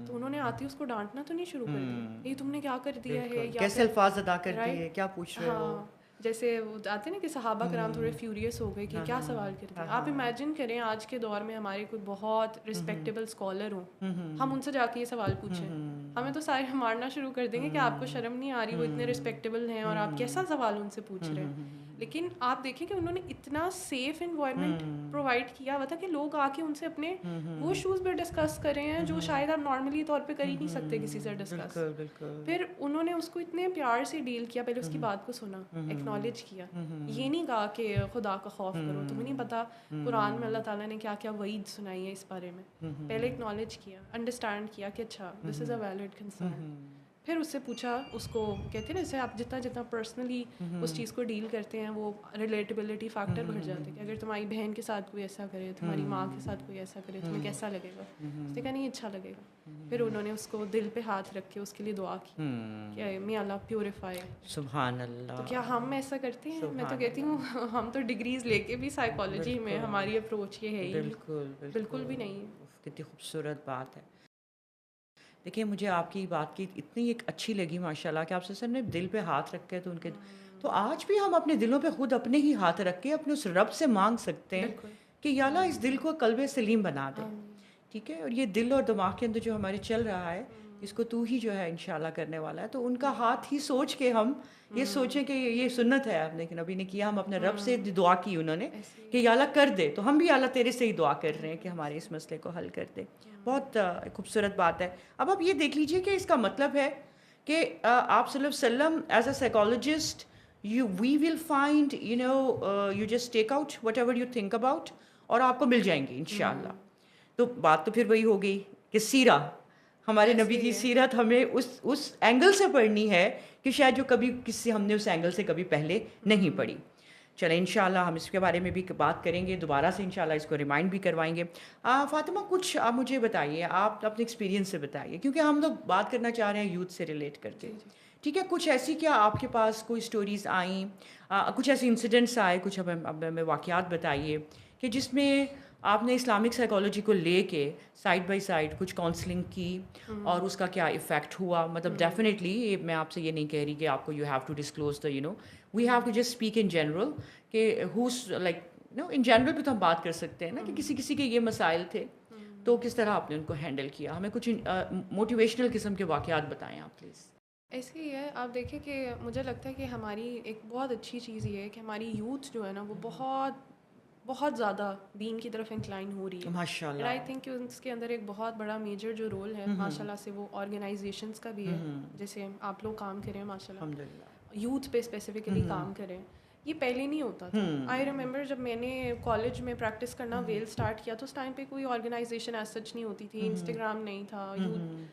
تو انہوں نے آتے اس کو ڈانٹنا تو نہیں شروع کر دیا، یہ تم نے کیا کر دیا ہے، کیسے الفاظ ادا کر دیے، کیا پوچھ رہے ہو. جیسے وہ آتے ہیں نا کہ صحابہ کرام تھوڑے فیوریس ہو گئے کہ کیا سوال کرتے ہیں. آپ امیجن کریں آج کے دور میں ہمارے کوئی بہت رسپیکٹیبل اسکالر ہوں، ہم ان سے جا کے یہ سوال پوچھیں، ہمیں تو سارے مارنا شروع کر دیں گے کہ آپ کو شرم نہیں آ رہی، وہ اتنے رسپیکٹیبل ہیں اور آپ کیسا سوال ان سے پوچھ رہے ہیں. لیکن آپ دیکھیں کہ انہوں نے اتنا سیف انوائرمنٹ پرووائڈ کیا ہوا تھا کہ لوگ آ کے ان سے اپنے وہ ایشوز بھی ڈسکس کر رہے ہیں جو شاید آپ نارملی طور پہ کر ہی نہیں سکتے کسی سے ڈسکس. پھر انہوں نے اس کو اتنے پیار سے ڈیل کیا، پہلے اس کی بات کو سنا، ایکنالج کیا. یہ نہیں کہا کہ خدا کا خوف کرو، تمہیں نہیں پتا قرآن میں اللہ تعالیٰ نے کیا کیا وعید سنائی ہے اس بارے میں. پہلے ایکنالج کیا، انڈرسٹینڈ کیا کہ اچھا دس از اے ویلڈ کنسرن. پھر اس سے پوچھا، اس کو کہتے ہیں نا جیسے آپ جتنا جتنا پرسنلی اس چیز کو ڈیل کرتے ہیں وہ ریلیٹیبلٹی فیکٹر بڑھ جاتا ہے کہ اگر تمہاری بہن کے ساتھ کوئی ایسا کرے، تمہاری ماں کے ساتھ کوئی ایسا کرے، تمہیں کیسا لگے گا. اس نے کہا نہیں اچھا لگے گا. پھر انہوں نے اس کو دل پہ ہاتھ رکھ کے اس کے لیے دعا کی کہ میں اللہ پیوریفائی. سبحان اللہ. تو کیا ہم ایسا کرتے ہیں؟ میں تو کہتی ہوں ہم تو ڈگریز لے کے بھی سائیکالوجی میں ہماری اپروچ یہ ہے ہی بالکل بھی نہیں. کتنی خوبصورت بات ہے. دیکھیے مجھے آپ کی بات کی اتنی ایک اچھی لگی ماشاء اللہ کہ آپ سے سر نے دل پہ ہاتھ رکھ کے تو ان کے تو آج بھی ہم اپنے دلوں پہ خود اپنے ہی ہاتھ رکھ کے اپنے اس رب سے مانگ سکتے ہیں کہ یا اللہ اس دل کو قلب سلیم بنا دے. ٹھیک ہے. اور یہ دل اور دماغ کے اندر جو ہمارے چل رہا ہے اس کو تو ہی جو ہے انشاءاللہ کرنے والا ہے. تو ان کا ہاتھ ہی سوچ کے ہم یہ سوچیں کہ یہ سنت ہے آپ نے کہ نبی نے کیا, ہم اپنے رب سے دعا کی انہوں نے کہ یا اللہ کر دے, تو ہم بھی اللہ تیرے سے ہی دعا کر رہے ہیں کہ ہمارے اس مسئلے کو حل کر دے. بہت خوبصورت بات ہے. اب آپ یہ دیکھ لیجئے کہ اس کا مطلب ہے کہ آپ صلی اللہ علیہ وسلم as a psychologist we will find you just take out whatever you think about اور آپ کو مل جائیں گے انشاءاللہ. تو بات تو پھر وہی ہو گئی کہ سیرہ, ہمارے نبی کی سیرت ہمیں اس اینگل سے پڑھنی ہے کہ شاید جو کبھی کسی ہم نے اس اینگل سے کبھی پہلے نہیں پڑھی. چلیں انشاءاللہ ہم اس کے بارے میں بھی بات کریں گے, دوبارہ سے انشاءاللہ اس کو ریمائنڈ بھی کروائیں گے. فاطمہ کچھ آپ مجھے بتائیے, آپ اپنے ایکسپیرینس سے بتائیے, کیونکہ ہم لوگ بات کرنا چاہ رہے ہیں یوتھ سے ریلیٹ کر کے. ٹھیک ہے, کچھ ایسی کیا آپ کے پاس کوئی سٹوریز آئیں, کچھ ایسے انسیڈنٹس آئے, کچھ ہمیں واقعات بتائیے کہ جس میں آپ نے اسلامک سائیکالوجی کو لے کے سائڈ بائی سائڈ کچھ کاؤنسلنگ کی اور اس کا کیا ایفیکٹ ہوا. مطلب ڈیفینیٹلی میں آپ سے یہ نہیں کہہ رہی کہ آپ کو you have to disclose the we have to just speak in general کہ ہوز لائک ان جنرل بھی تو ہم بات کر سکتے ہیں نا کہ کسی کے یہ مسائل تھے تو کس طرح آپ نے ان کو ہینڈل کیا. ہمیں کچھ موٹیویشنل قسم کے واقعات بتائیں آپ پلیز. ایسے ہی ہے, آپ دیکھیں کہ مجھے لگتا ہے کہ ہماری ایک بہت اچھی چیز یہ ہے کہ ہماری یوتھ جو ہے نا وہ بہت زیادہ دین کی طرف انکلائن ہو رہی ہے ماشاء اللہ. آئی تھنک کہ اس کے اندر ایک بہت بڑا میجر جو رول ہے ماشاء اللہ سے وہ آرگنائزیشنس کا بھی ہے, جیسے آپ لوگ کام کریں ماشاء اللہ یوتھ پہ اسپیسیفکلی کام کریں. یہ پہلے نہیں ہوتا تھا. آئی ریممبر جب میں نے کالج میں پریکٹس کرنا ویل اسٹارٹ کیا تو اس ٹائم پہ کوئی آرگنائزیشن ایز سچ نہیں ہوتی تھی, انسٹاگرام نہیں تھا,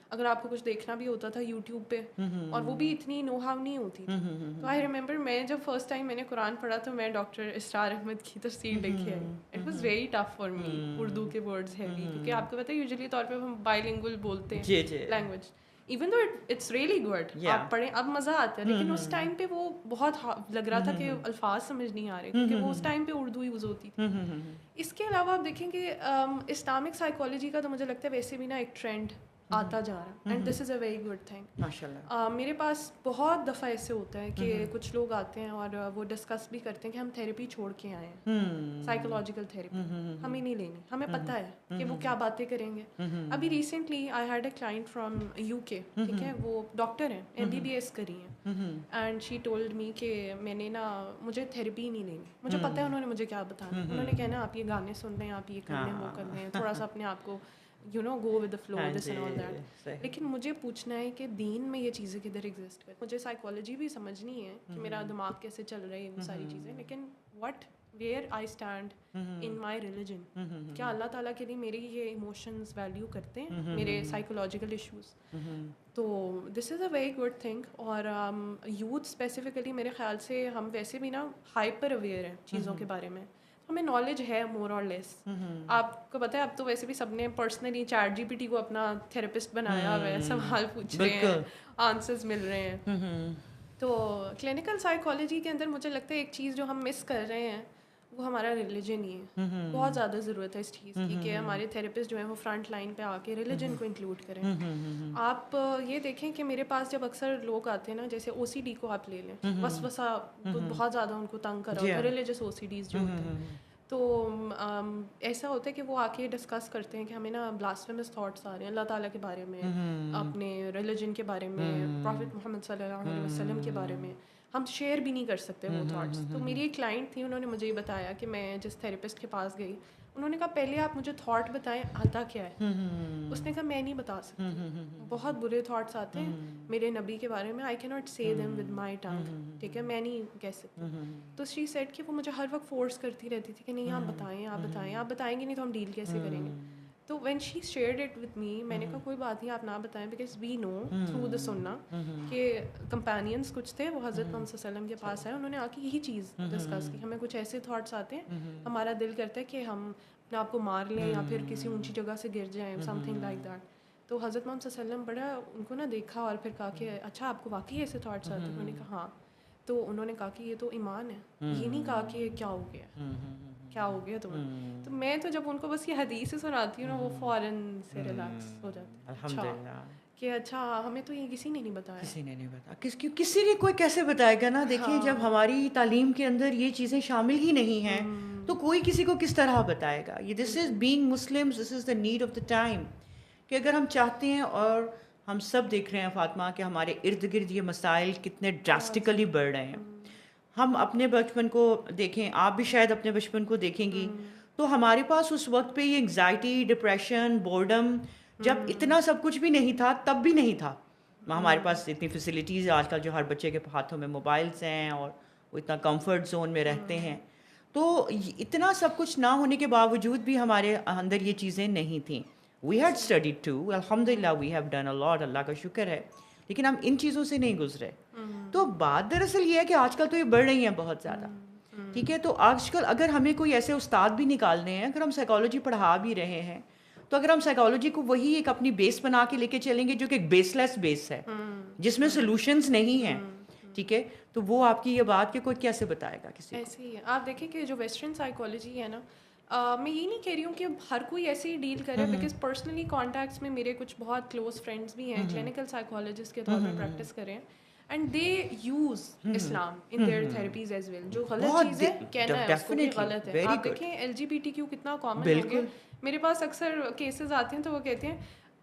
اگر آپ کو کچھ دیکھنا بھی ہوتا تھا یوٹیوب پہ, اور وہ بھی اتنی نو ہاؤ نہیں ہوتی تھی. تو آئی ریممبر میں جب فرسٹ ٹائم میں نے قرآن پڑھا تو میں ڈاکٹر اسرار احمد کی تفسیر دیکھی ہے. It was very tough for me, Urdu کے ورڈز ہیوی, کیونکہ آپ کو پتہ ہے یوزلی طور پہ ہم بائی لنگول بولتے ہیں language, even though it's really good, آپ پڑھیں اب مزہ آتا ہے, لیکن اس ٹائم پہ وہ بہت لگ رہا تھا کہ الفاظ سمجھ نہیں آ رہے, کیونکہ وہ اس ٹائم پہ اردو یوز ہوتی تھی. اس کے علاوہ آپ دیکھیں کہ اسلامک سائیکالوجی کا تو مجھے لگتا ہے ویسے بھی نا ایک ٹرینڈ آتا جا رہا ہے, and this is a very good thing ماشاء اللہ. میرے پاس بہت دفعہ ایسے ہوتا ہے کہ کچھ لوگ آتے ہیں اور وہ ڈسکس بھی کرتے ہیں کہ ہم تھیراپی چھوڑ کے آئے ہیں, سائیکولوجیکل تھیراپی ہمیں نہیں لینی, ہمیں پتہ ہے کہ وہ کیا باتیں کریں گے. ابھی recently I had a client from UK, ٹھیک ہے, وہ ڈاکٹر ہیں, MBBS کری ہیں, اینڈ شی ٹولڈ می کہ میں نے نا مجھے تھیراپی نہیں لینی, مجھے پتہ ہے انہوں نے مجھے کیا بتانا, انہوں نے کہنا آپ یہ گانے سن لیں, آپ یہ کر لیں, وہ کر لیں, تھوڑا سا اپنے آپ کو go with the flow, this and all that. لیکن مجھے پوچھنا ہے کہ دین میں یہ چیزیں کدھر ایگزسٹ کریں. مجھے سائیکالوجی بھی سمجھنی ہے کہ میرا دماغ کیسے چل رہا ہے, وہ ساری چیزیں, لیکن where I stand in my religion, کیا اللہ تعالیٰ کے لیے میرے یہ ایموشنز ویلیو کرتے ہیں, میرے سائیکولوجیکل ایشوز. تو دس is a very good thing. اور یوتھ اسپیسیفکلی میرے خیال سے ہم ویسے بھی نا ہائپر اویئر ہیں چیزوں کے بارے میں, ہمیں نالج ہے مور اور لیس. آپ کو پتہ ہے اب تو ویسے بھی سب نے پرسنلی چیٹ GPT کو اپنا تھراپسٹ بنایا ہوا ہے, سوال پوچھ رہے ہیں, آنسرز مل رہے ہیں. تو کلینکل سائیکالوجی کے اندر مجھے لگتا ہے ایک چیز جو ہم مس کر رہے ہیں وہ ہمارا ریلیجن ہی ہے. بہت زیادہ ضرورت ہے اس چیز کی کہ ہمارے تھراپسٹ جو ہیں وہ فرنٹ لائن پہ آ کے ریلیجن کو انکلوڈ کریں. آپ یہ دیکھیں کہ میرے پاس جب اکثر لوگ آتے ہیں نا, جیسے OCD کو آپ لے لیں, وسوسہ بہت زیادہ ان کو تنگ کرا ہوتا ہے, ریلیجس OCDs جو ہوتے ہیں, تو ایسا ہوتا ہے کہ وہ آ کے ڈسکس کرتے ہیں کہ ہمیں نا بلاسفیمس تھاٹس آ رہے ہیں اللہ تعالیٰ کے بارے میں, اپنے ریلیجن کے بارے میں, پروفٹ محمد صلی اللہ علیہ وسلم کے بارے میں, ہم شیئر بھی نہیں کر سکتے وہ تھاٹس. تو میری ایک کلائنٹ تھی, انہوں نے مجھے یہ بتایا کہ میں جس تھراپسٹ کے پاس گئی, انہوں نے کہا پہلے آپ مجھے تھاٹ بتائیں آتا کیا ہے. اس نے کہا میں نہیں بتا سکتی, بہت برے تھاٹس آتے ہیں میرے نبی کے بارے میں, آئی کی ناٹ سے دیم ود مائی ٹنگ, ٹھیک ہے, میں نہیں کہہ سکتی. تو شی سیڈ کہ وہ مجھے ہر وقت فورس کرتی رہتی تھی کہ نہیں آپ بتائیں, آپ بتائیں, آپ بتائیں گے نہیں تو ہم ڈیل کیسے کریں گے. تو when she shared it with me, میں نے کہا کوئی بات نہیں آپ نہ بتائیں, because we know through the سننا کہ کمپینینس کچھ تھے وہ حضرت محمد صلی اللہ علیہ وسلم کے پاس آئے, انہوں نے آ کے یہی چیز ڈسکس کی, ہمیں کچھ ایسے تھاٹس آتے ہیں, ہمارا دل کرتا ہے کہ ہم اپنے آپ کو مار لیں یا پھر کسی اونچی جگہ سے گر جائیں, سم تھنگ لائک دیٹ. تو حضرت محمد صلی اللہ علیہ وسلم بڑا ان کو نا دیکھا اور پھر کہا کہ اچھا آپ کو واقعی ایسے تھاٹس آتے ہیں. انہوں نے کہا ہاں. تو انہوں نے کہا کہ یہ تو ایمان ہے, یہ نہیں کہا کہ کیا ہو گیا, کیا ہو گیا تمہیں. تو میں تو جب ان کو بس یہ حدیث سناتی ہوں نا وہ فوراً سے ریلیکس ہو جاتے ہیں. اچھا کہ اچھا ہمیں تو یہ کسی نے نہیں بتایا, کسی نے نہیں بتایا, کسی نے کوئی کیسے بتائے گا نا. دیکھیں جب ہماری تعلیم کے اندر یہ چیزیں شامل ہی نہیں ہیں تو کوئی کسی کو کس طرح بتائے گا. یہ this is being Muslim, this is the need of the time, کہ اگر ہم چاہتے ہیں اور ہم سب دیکھ رہے ہیں فاطمہ کہ ہمارے ارد گرد یہ مسائل کتنے ڈراسٹیکلی بڑھ رہے ہیں. ہم اپنے بچپن کو دیکھیں, آپ بھی شاید اپنے بچپن کو دیکھیں گی, تو ہمارے پاس اس وقت پہ یہ انگزائٹی, ڈپریشن, بورڈم, جب اتنا سب کچھ بھی نہیں تھا تب بھی نہیں تھا. ہمارے پاس اتنی فیسلٹیز ہیں, آج کل جو ہر بچے کے ہاتھوں میں موبائلس ہیں اور وہ اتنا کمفرٹ زون میں رہتے ہیں, تو اتنا سب کچھ نہ ہونے کے باوجود بھی ہمارے اندر یہ چیزیں نہیں تھیں. وی ہیڈ اسٹڈیڈ ٹو, الحمد للہ وی ہیو ڈن اے لاٹ, اللہ کا شکر ہے, لیکن ہم ان چیزوں سے نہیں گزرے. تو بات دراصل یہ ہے کہ آج کل تو یہ بڑھ رہی ہیں بہت زیادہ, ٹھیک ہے. تو آج کل اگر ہمیں کوئی ایسے استاد بھی نکالنے ہیں, اگر ہم سائیکالوجی پڑھا بھی رہے ہیں, تو اگر ہم سائیکالوجی کو وہی ایک اپنی بیس بنا کے لے کے چلیں گے جو کہ ایک بیس لیس بیس ہے, جس میں سولوشنز نہیں ہیں, ٹھیک ہے, تو وہ آپ کی یہ بات کہ کوئی کیسے بتائے گا کسی کو. ایسے ہی ہے. آپ دیکھیں کہ جو ویسٹرن سائیکالوجی ہے نا, میں یہ نہیں کہہ رہی ہوں کہ اب ہر کوئی ایسے ہی ڈیل کرے, بیکاز پرسنلی کانٹیکٹس میں میرے کچھ بہت کلوز فرینڈس بھی ہیں کلینکل سائیکالوجسٹ کے طور پر پریکٹس کریں, and they use Islam in their therapies as well. جو غلط چیز ہے کہنا ہے اس کو کہ غلط ہے. آپ دیکھیں LGBTQ کتنا کامن ہو گیا. میرے پاس اکثر کیسز آتے ہیں تو وہ کہتے ہیں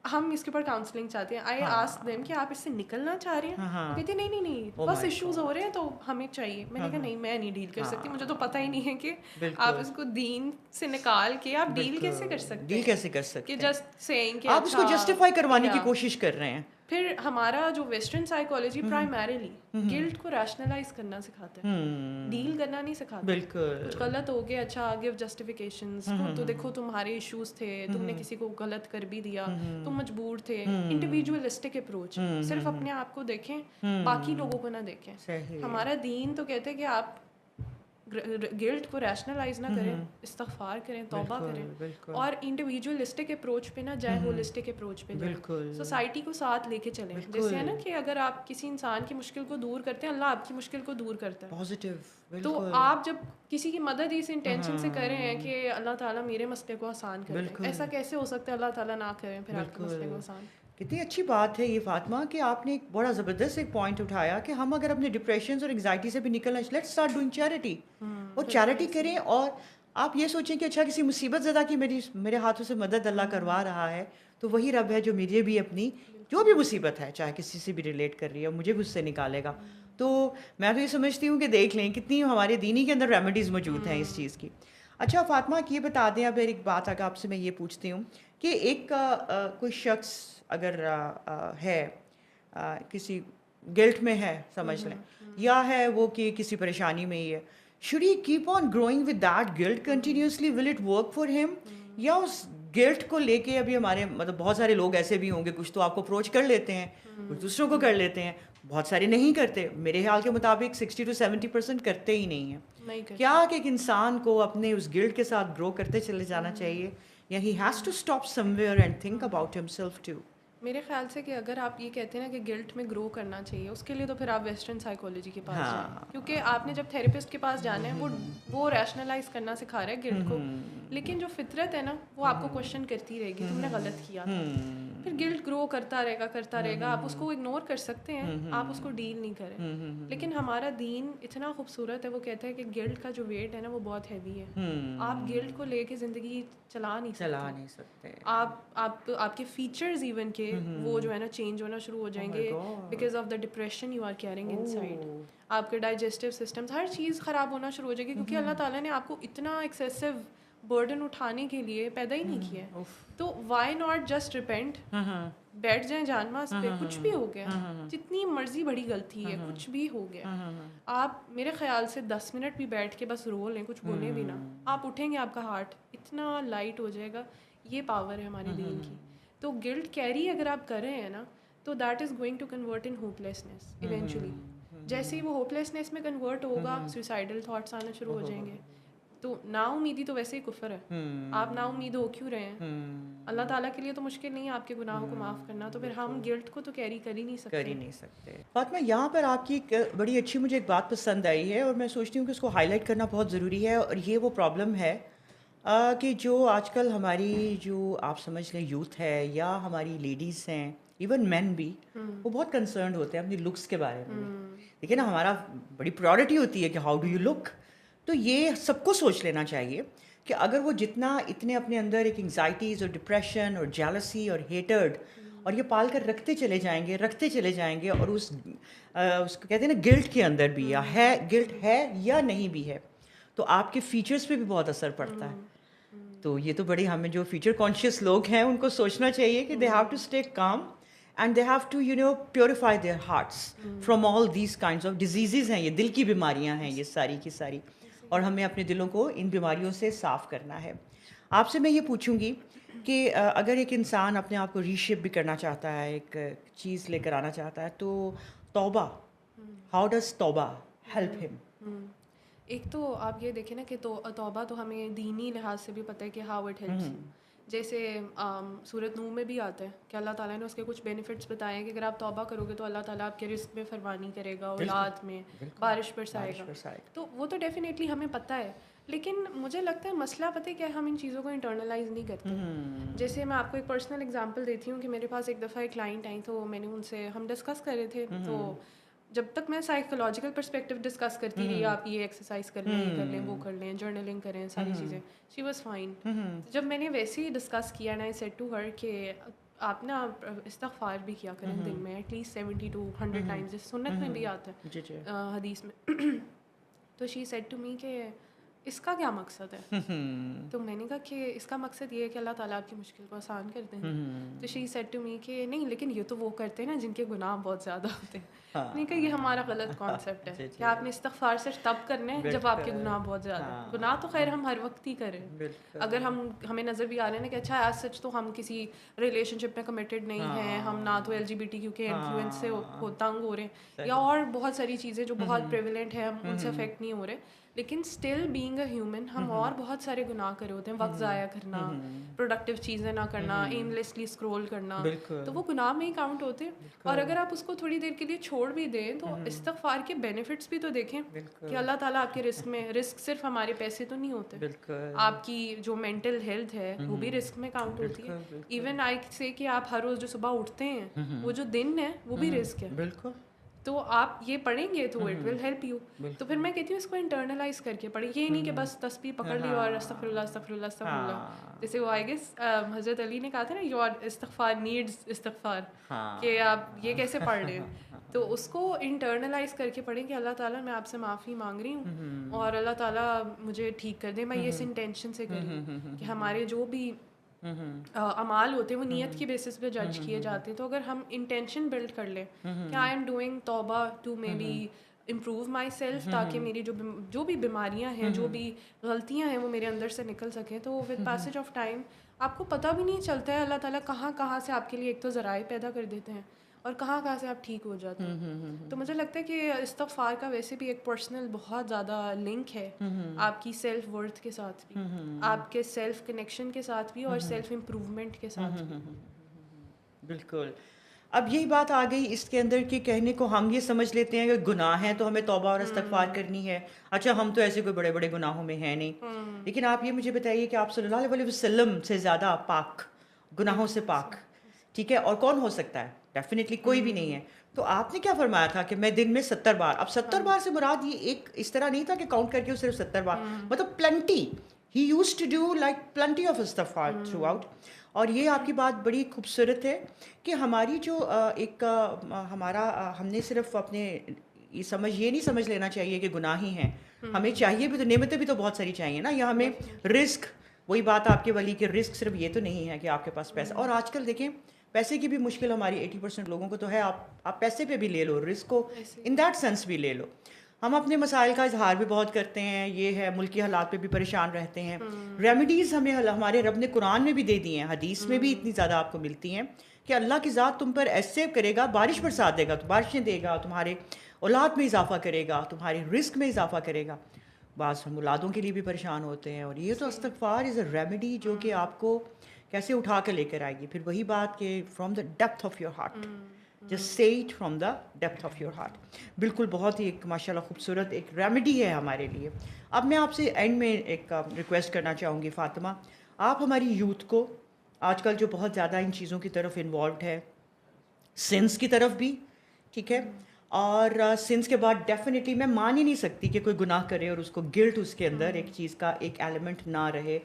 ہم اس کے اوپر کاؤنسلنگ چاہتے ہیں. آئی آسک دیم کہ آپ اس سے نکلنا چاہ رہے ہیں؟ وہ کہتے ہیں نہیں بس ایشوز ہو رہے ہیں تو ہمیں چاہیے. میں نے کہا نہیں, میں نہیں ڈیل کر سکتی, مجھے تو پتہ ہی نہیں ہے کہ آپ اس کو دین سے نکال کے آپ ڈیل کیسے کر سکتے ہیں. ڈیل کیسے کر سکتے کہ جسٹ سیئنگ کہ آپ اس کو جسٹیفائی کروانے کی کوشش کر رہے ہیں. پھر ہمارا جو ویسٹرن سائیکالوجی پرائمریلی گلٹ کو ریشنلائز کرنا سکھاتا ہے, ڈیل کرنا نہیں سکھاتا. بالکل کچھ غلط ہو گیا, اچھا گیو جسٹیفیکیشنز, تو دیکھو تمہارے ایشوز تھے, تم نے کسی کو غلط کر بھی دیا, تم مجبور تھے. انڈیویجولسٹک اپروچ, صرف اپنے آپ کو دیکھیں, باقی لوگوں کو نہ دیکھیں. ہمارا دین تو کہتے ہیں کہ آپ گلٹ کو ریشنلائز نہ کریں, استغفار کریں, توبہ کریں, اور انڈیویجولسٹک اپروچ پہ نہ جائیں, ہولسٹک اپروچ پہ جائیں. سوسائٹی کو ساتھ لے کے چلیں. جیسے ہے نا کہ اگر آپ کسی انسان کی مشکل کو دور کرتے ہیں, اللہ آپ کی مشکل کو دور کرتا ہے. پازیٹیو. تو آپ جب کسی کی مدد اس انٹینشن سے کر رہے ہیں کہ اللہ تعالیٰ میرے مسئلے کو آسان کر دے, ایسا کیسے ہو سکتا ہے اللہ تعالیٰ نہ کریں پھر آپ کے مسئلے کو آسان. کتنی اچھی بات ہے یہ فاطمہ کہ آپ نے ایک بڑا زبردست ایک پوائنٹ اٹھایا کہ ہم اگر اپنے ڈپریشنز اور انگزائٹی سے بھی نکلنا, لیٹس اسٹارٹ ڈوئنگ چیریٹی, اور چیریٹی کریں. اور آپ یہ سوچیں کہ اچھا کسی مصیبت زدہ کی میرے ہاتھوں سے مدد اللہ کروا رہا ہے, تو وہی رب ہے جو مجھے بھی اپنی جو بھی مصیبت ہے, چاہے کسی سے بھی ریلیٹ کر رہی ہے, مجھے بھی اس سے نکالے گا. تو میں تو یہ سمجھتی ہوں کہ دیکھ لیں کتنی ہمارے دینی کے اندر ریمیڈیز موجود ہیں اس چیز کی. اچھا فاطمہ یہ بتا دیں, اب ایک بات اگر آپ سے میں یہ پوچھتی ہوں کہ ایک کوئی شخص اگر ہے کسی گلٹ میں ہے, سمجھ لیں, یا ہے وہ کہ کسی پریشانی میں ہی ہے, should he keep on growing with that guilt continuously, will it work for him, یا اس گلٹ کو لے کے ابھی ہمارے مطلب بہت سارے لوگ ایسے بھی ہوں گے, کچھ تو آپ کو اپروچ کر لیتے ہیں, کچھ دوسروں کو کر لیتے ہیں, بہت سارے نہیں کرتے. میرے خیال کے مطابق 60 to 70% کرتے ہی نہیں ہیں. کیا کہ ایک انسان کو اپنے اس گلٹ کے ساتھ گرو کرتے چلے جانا چاہیے, یا he has to stop somewhere and think about himself too. میرے خیال سے کہ اگر آپ یہ کہتے ہیں نا کہ گلٹ میں گرو کرنا چاہیے, اس کے لیے تو پھر آپ ویسٹرن سائیکالوجی کے پاس جائیں, کیونکہ آپ نے جب تھراپسٹ کے پاس جانا ہے وہ ریشنلائز کرنا سکھا رہا ہے گلٹ کو, لیکن جو فطرت ہے نا وہ آپ کو کوشچن کرتی رہے گی تم نے غلط کیا تھا. پھر گلٹ گرو کرتا رہے گا. آپ اس کو اگنور کر سکتے ہیں, آپ اس کو ڈیل نہیں کریں. لیکن ہمارا دین اتنا خوبصورت ہے, وہ کہتا ہے کہ گلٹ کا جو ویٹ ہے نا وہ بہت ہیوی ہے. آپ گلٹ کو لے کے زندگی چلا نہیں سکتے. آپ کے فیچرز ایون کے وہ جو ہے نا چینج ہونا شروع ہو جائیں گے because of the depression you are carrying ان سائڈ. آپ کے ڈائجسٹیو سسٹمس ہر چیز خراب ہونا شروع ہو جائے گی, کیونکہ اللہ تعالیٰ نے آپ کو اتنا ایکسیسو برڈن اٹھانے کے لیے پیدا ہی نہیں کیا ہے. تو وائی ناٹ جسٹ ریپینٹ, بیٹھ جائیں جانماز پہ, کچھ بھی ہو گیا, جتنی مرضی بڑی غلطی ہے, کچھ بھی ہو گیا, آپ میرے خیال سے 10 منٹ بھی بیٹھ کے بس رو لیں, کچھ بولیں بھی نا, آپ اٹھیں گے, آپ کا ہارٹ اتنا لائٹ ہو جائے گا. یہ پاور ہے ہمارے دین کی. تو گلٹ کیری اگر آپ کر رہے ہیں نا, تو that is going to convert in hopelessness eventually. جیسے ہی وہ ہوپلیسنیس میں کنورٹ ہوگا, سوئسائڈل تھاٹس آنا شروع ہو جائیں گے. تو نا امیدی تو ویسے ہی کفر ہے. آپ نا امید ہو کیوں رہے ہیں؟ اللہ تعالیٰ کے لیے تو مشکل نہیں ہے آپ کے گناہوں کو معاف کرنا, تو پھر ہم گلٹ کو تو کیری کر ہی نہیں سکتے. فاطمہ یہاں پر آپ کی بڑی اچھی مجھے ایک بات پسند آئی ہے, اور میں سوچتی ہوں کہ اس کو ہائی لائٹ کرنا بہت ضروری ہے. اور یہ وہ پرابلم ہے کہ جو آج کل ہماری جو آپ سمجھ لیں یوتھ ہے, یا ہماری لیڈیز ہیں, ایون مین بھی, وہ بہت کنسرنڈ ہوتے ہیں اپنی لکس کے بارے میں. دیکھیں نا, ہمارا بڑی پرائورٹی ہوتی ہے کہ ہاؤ ڈو یو لک. تو یہ سب کو سوچ لینا چاہیے کہ اگر وہ اتنے اپنے اندر ایک انگزائٹیز اور ڈپریشن اور جیلسی اور ہیٹرڈ اور یہ پال کر رکھتے چلے جائیں گے اور اس کو کہتے ہیں نا گلٹ کے اندر بھی گلٹ ہے یا نہیں بھی ہے، تو آپ کے فیچرز پہ بھی بہت اثر پڑتا ہے. تو یہ تو بڑی ہمیں جو فیچر کانشیس لوگ ہیں ان کو سوچنا چاہیے کہ they have to stay calm and they have to purify their hearts from all these kinds of diseases ہیں. یہ دل کی بیماریاں ہیں یہ ساری کی ساری، اور ہمیں اپنے دلوں کو ان بیماریوں سے صاف کرنا ہے. آپ سے میں یہ پوچھوں گی کہ اگر ایک انسان اپنے آپ کو ریشیپ بھی کرنا چاہتا ہے، ایک چیز لے کر آنا چاہتا ہے، تو توبہ، ہاؤ ڈز توبہ ہیلپ ہم؟ ایک تو آپ یہ دیکھیں نا کہ توبہ تو ہمیں دینی لحاظ سے بھی پتہ ہے کہ ہاؤ اٹ ہیلپس. جیسے سورۃ نور میں بھی آتا ہے کہ اللہ تعالیٰ نے اس کے کچھ بینیفٹس بتائے ہیں کہ اگر آپ توبہ کرو گے تو اللہ تعالیٰ آپ کے رزق میں فراوانی کرے گا، اولاد میں بارش برسائے گا. تو وہ تو ڈیفینیٹلی ہمیں پتہ ہے، لیکن مجھے لگتا ہے مسئلہ پتہ ہے کیا، ہم ان چیزوں کو انٹرنلائز نہیں کرتے. جیسے میں آپ کو ایک پرسنل اگزامپل دیتی ہوں کہ میرے پاس ایک دفعہ ایک کلائنٹ آئی، تو میں نے ان سے ہم ڈسکس کر رہے تھے. تو جب تک میں سائیکولوجیکل پرسپیکٹیو ڈسکس کرتی رہی، آپ یہ ایکسرسائز کر لیں، یہ کر لیں، وہ کر لیں، جرنلنگ کریں، ساری چیزیں، شی واز فائن. جب میں نے ویسے ہی ڈسکس کیا نا، آئی سیڈ ٹو ہر کہ آپ نا استغفار بھی کیا کریں دن میں ایٹ لیسٹ 70 to 100 ٹائمز، جس سنت میں بھی آتا ہے حدیث میں. تو شی سیڈ ٹو می کہ اس کا کیا مقصد ہے؟ تو میں نے کہا کہ اس کا مقصد یہ ہے کہ اللہ تعالیٰ آپ کی مشکل کو آسان کر دیں. تو شی سیڈ ٹو می کہ نہیں، لیکن یہ تو وہ کرتے ہیں نا جن کے گناہ بہت زیادہ ہوتے ہیں. میں نے کہا یہ ہمارا غلط کانسیپٹ ہے کہ آپ نے استغفار صرف تب کرنا ہے جب آپ کے گناہ بہت زیادہ ہیں. گناہ تو خیر ہم ہر وقت ہی کریں، اگر ہمیں نظر بھی آ رہے ہیں نا کہ اچھا ایز سچ تو ہم کسی ریلیشن شپ میں کمیٹیڈ نہیں ہیں، ہم نہ تو LGBTQ کے انفلوئنس سے تنگ ہو رہے ہیں، یا اور بہت ساری چیزیں جو بہت پریویلنٹ ہیں ہم ان سے افیکٹ نہیں ہو رہے، لیکن اسٹل بینگ اے ہیومن ہم اور بہت سارے گناہ کرے ہوتے ہیں. وقت ضائع کرنا، پروڈکٹیو چیزیں نہ کرنا، ایم لیسلی اسکرول کرنا، تو وہ گناہ میں ہی کاؤنٹ ہوتے ہیں. اور اگر آپ اس کو تھوڑی دیر کے لیے چھوڑ بھی دیں تو استغفار کے بینیفٹس بھی تو دیکھیں کہ اللہ تعالیٰ آپ کے رزق صرف ہمارے پیسے تو نہیں ہوتے، آپ کی جو مینٹل ہیلتھ ہے وہ بھی رزق میں کاؤنٹ ہوتی ہے. ایون آئی سے کہ آپ ہر روز جو صبح اٹھتے ہیں وہ جو دن ہے وہ بھی رزق ہے. بالکل. تو آپ یہ پڑھیں گے تو اٹ ول ہیلپ یو. تو پھر میں کہتی ہوں اس کو انٹرنلائز کر کے پڑھیں، یہ نہیں کہ بس تسبیح پکڑ لی اور استغفر اللہ استغفر اللہ استغفر اللہ. جیسے وہ آئی گیس حضرت علی نے کہا تھا نا یور استغفار نیڈز استغفار، کہ آپ یہ کیسے پڑھ لیں. تو اس کو انٹرنلائز کر کے پڑھیں کہ اللہ تعالیٰ میں آپ سے معافی مانگ رہی ہوں اور اللہ تعالیٰ مجھے ٹھیک کر دیں. میں یہ اس انٹینشن سے کر رہی ہوں کہ ہمارے جو بھی اعمال ہوتے ہیں وہ نیت کی بیسس پہ جج کیے جاتے ہیں. تو اگر ہم انٹینشن بلڈ کر لیں کہ آئی ایم ڈوئنگ توبہ to maybe improve myself, تاکہ میری جو بھی بیماریاں ہیں، جو بھی غلطیاں ہیں وہ میرے اندر سے نکل سکیں، تو ود پیسج آف ٹائم آپ کو پتہ بھی نہیں چلتا ہے اللہ تعالیٰ کہاں کہاں سے آپ کے لیے ایک تو ذرائع پیدا کر دیتے ہیں اور کہاں کہاں سے آپ ٹھیک ہو جاتے ہیں. تو مجھے لگتا ہے کہ استغفار کا ویسے بھی ایک پرسنل بہت زیادہ لنک ہے آپ کی سیلف ورتھ کے ساتھ بھی، آپ کے سیلف کنیکشن کے ساتھ بھی، اور سیلف امپروومنٹ کے ساتھ بھی. بالکل. اب یہی بات آ گئی اس کے اندر کہ کہنے کو ہم یہ سمجھ لیتے ہیں کہ گناہ ہیں تو ہمیں توبہ اور استغفار کرنی ہے. اچھا ہم تو ایسے کوئی بڑے بڑے گناہوں میں ہیں نہیں، لیکن آپ یہ مجھے بتائیے کہ آپ صلی اللہ علیہ وسلم سے زیادہ پاک، گناہوں سے پاک، ٹھیک ہے، اور کون ہو سکتا ہے؟ ڈیفینیٹلی کوئی بھی نہیں ہے. تو آپ نے کیا فرمایا تھا کہ میں دن میں 70 بار، اب 70 بار سے مراد یہ ایک اس طرح نہیں تھا کہ کاؤنٹ کر کے صرف 70 بار، مطلب plenty, he used to do like plenty of استغفار تھرو آؤٹ. اور یہ آپ کی بات بڑی خوبصورت ہے کہ ہماری جو ایک ہمارا ہم نے صرف اپنے یہ نہیں سمجھ لینا چاہیے کہ گناہ ہی ہیں، ہمیں چاہیے بھی تو نعمتیں بھی تو بہت ساری چاہیے نا، یا ہمیں رزق، وہی بات آپ کے ولی کہ رزق صرف یہ تو نہیں ہے کہ آپ کے پاس پیسہ. اور آج کل دیکھیں پیسے کی بھی مشکل ہماری 80% لوگوں کو تو ہے، آپ پیسے پہ بھی لے لو، رزق کو ان دیٹ سینس بھی لے لو. ہم اپنے مسائل کا اظہار بھی بہت کرتے ہیں، یہ ہے ملکی حالات پہ بھی پریشان رہتے ہیں. ریمیڈیز ہمیں ہمارے رب نے قرآن میں بھی دے دی ہیں، حدیث میں بھی اتنی زیادہ آپ کو ملتی ہیں کہ اللہ کی ذات تم پر ایسے کرے گا، بارش برسا دے گا، تو بارشیں دے گا، تمہارے اولاد میں اضافہ کرے گا، تمہارے رزق میں اضافہ کرے گا. بعض ہم اولادوں کے لیے بھی پریشان ہوتے ہیں، اور یہ تو استغفار از اے ریمیڈی جو کہ آپ کو کیسے اٹھا کے لے کر آئے گی. پھر وہی بات کہ from the depth of your heart, just say it from the depth of your heart. بالکل بہت ہی ایک ماشاء اللہ خوبصورت ایک ریمیڈی ہے ہمارے لیے. اب میں آپ سے اینڈ میں ایک ریکویسٹ کرنا چاہوں گی فاطمہ، آپ ہماری یوتھ کو آج کل جو بہت زیادہ ان چیزوں کی طرف انوالوڈ ہے، سنس کی طرف بھی، ٹھیک ہے، اور سنس کے بعد ڈیفینیٹلی میں مان ہی نہیں سکتی کہ کوئی گناہ کرے اور اس کو گلٹ اس کے اندر ایک چیز کا ایک ایلیمنٹ نہ رہے.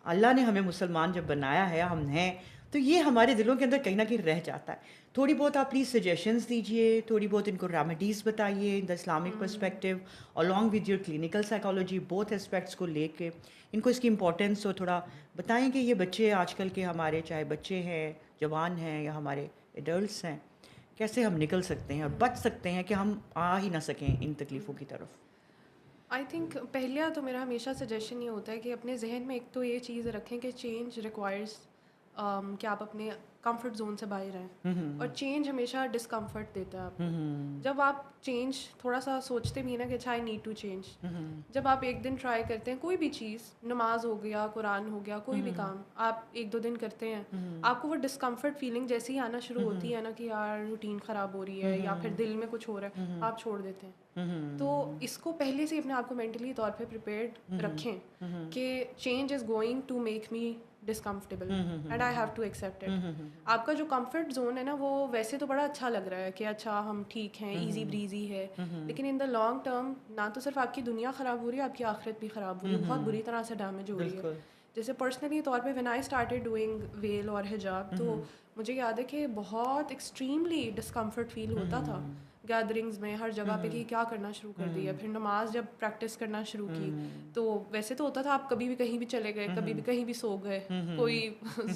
اللہ نے ہمیں مسلمان جب بنایا ہے، ہم ہیں تو یہ ہمارے دلوں کے اندر کہیں نہ کہیں رہ جاتا ہے. تھوڑی بہت آپ پلیز سجیشنز دیجیے, تھوڑی بہت ان کو ریمیڈیز بتائیے in the Islamic perspective along with your clinical psychology, both aspects کو لے کے ان کو اس کی امپورٹینس ہو تھوڑا بتائیں کہ یہ بچے آج کل کے ہمارے, چاہے بچے ہیں, جوان ہیں یا ہمارے ایڈلٹس ہیں, کیسے ہم نکل سکتے ہیں اور بچ سکتے ہیں کہ ہم آ ہی نہ سکیں ان تکلیفوں کی طرف. آئی تھنک پہلا تو میرا ہمیشہ سجیشن یہ ہوتا ہے کہ اپنے ذہن میں ایک تو یہ چیز رکھیں کہ چینج ریکوائرز کہ آپ اپنے کمفرٹ زون سے باہر ہیں, اور چینج ہمیشہ ڈسکمفرٹ دیتا ہے آپ کو. جب آپ چینج تھوڑا سا سوچتے بھی ہیں نا کہ اچھا آئی نیڈ ٹو چینج, جب آپ ایک دن ٹرائی کرتے ہیں کوئی بھی چیز, نماز ہو گیا, قرآن ہو گیا, کوئی بھی کام آپ ایک دو دن کرتے ہیں, آپ کو وہ ڈسکمفرٹ فیلنگ جیسے ہی آنا شروع ہوتی ہے نا کہ یار روٹین خراب ہو رہی ہے یا پھر دل میں کچھ ہو رہا ہے, آپ چھوڑ دیتے ہیں. تو اس کو پہلے سے اپنے آپ کو مینٹلی طور پہ پریپیئرڈ رکھیں کہ change is going to make me discomfortable and I have to accept it. آپ کا جو کمفرٹ زون ہے نا وہ ویسے تو بڑا اچھا لگ رہا ہے کہ اچھا ہم ٹھیک ہیں, ایزی بریزی ہے, لیکن ان دا لانگ ٹرم نہ تو صرف آپ کی دنیا خراب ہو رہی ہے, آپ کی آخرت بھی خراب ہو رہی ہے, بہت بری طرح سے ڈیمیج ہو رہی ہے. جیسے پرسنلی طور پہ when I started doing veil اور حجاب, تو مجھے یاد ہے کہ بہت ایکسٹریملی ڈسکمفرٹ فیل ہوتا تھا گیدرنگز میں, ہر جگہ پہ کہ کیا کرنا شروع کر دیا. پھر نماز جب پریکٹس کرنا شروع کی تو ویسے تو ہوتا تھا آپ کبھی بھی کہیں بھی چلے گئے, کبھی بھی کہیں بھی سو گئے, کوئی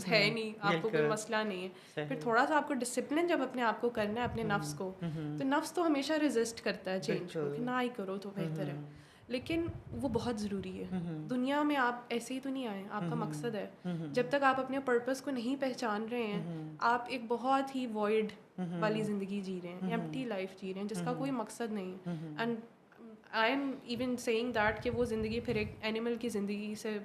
ہے نہیں, آپ کو کوئی مسئلہ نہیں ہے. پھر تھوڑا سا آپ کو ڈسپلن جب اپنے آپ کو کرنا ہے, اپنے نفس کو, تو نفس تو ہمیشہ ریزسٹ کرتا ہے چینج کو کہ نہ ہی کرو تو بہتر ہے, لیکن وہ بہت ضروری ہے. دنیا میں آپ ایسے ہی تو نہیں آئے, آپ کا مقصد ہے. جب تک آپ اپنے پرپس کو نہیں پہچان رہے ہیں, آپ ایک بہت ہی وائڈ والی زندگی جی رہے ہیں, ایمپٹی لائف جی رہے ہیں جس کا کوئی مقصد نہیں ہے. And I am even seeing that کہ وہ زندگی پھر ایک اینیمل کی زندگی سے,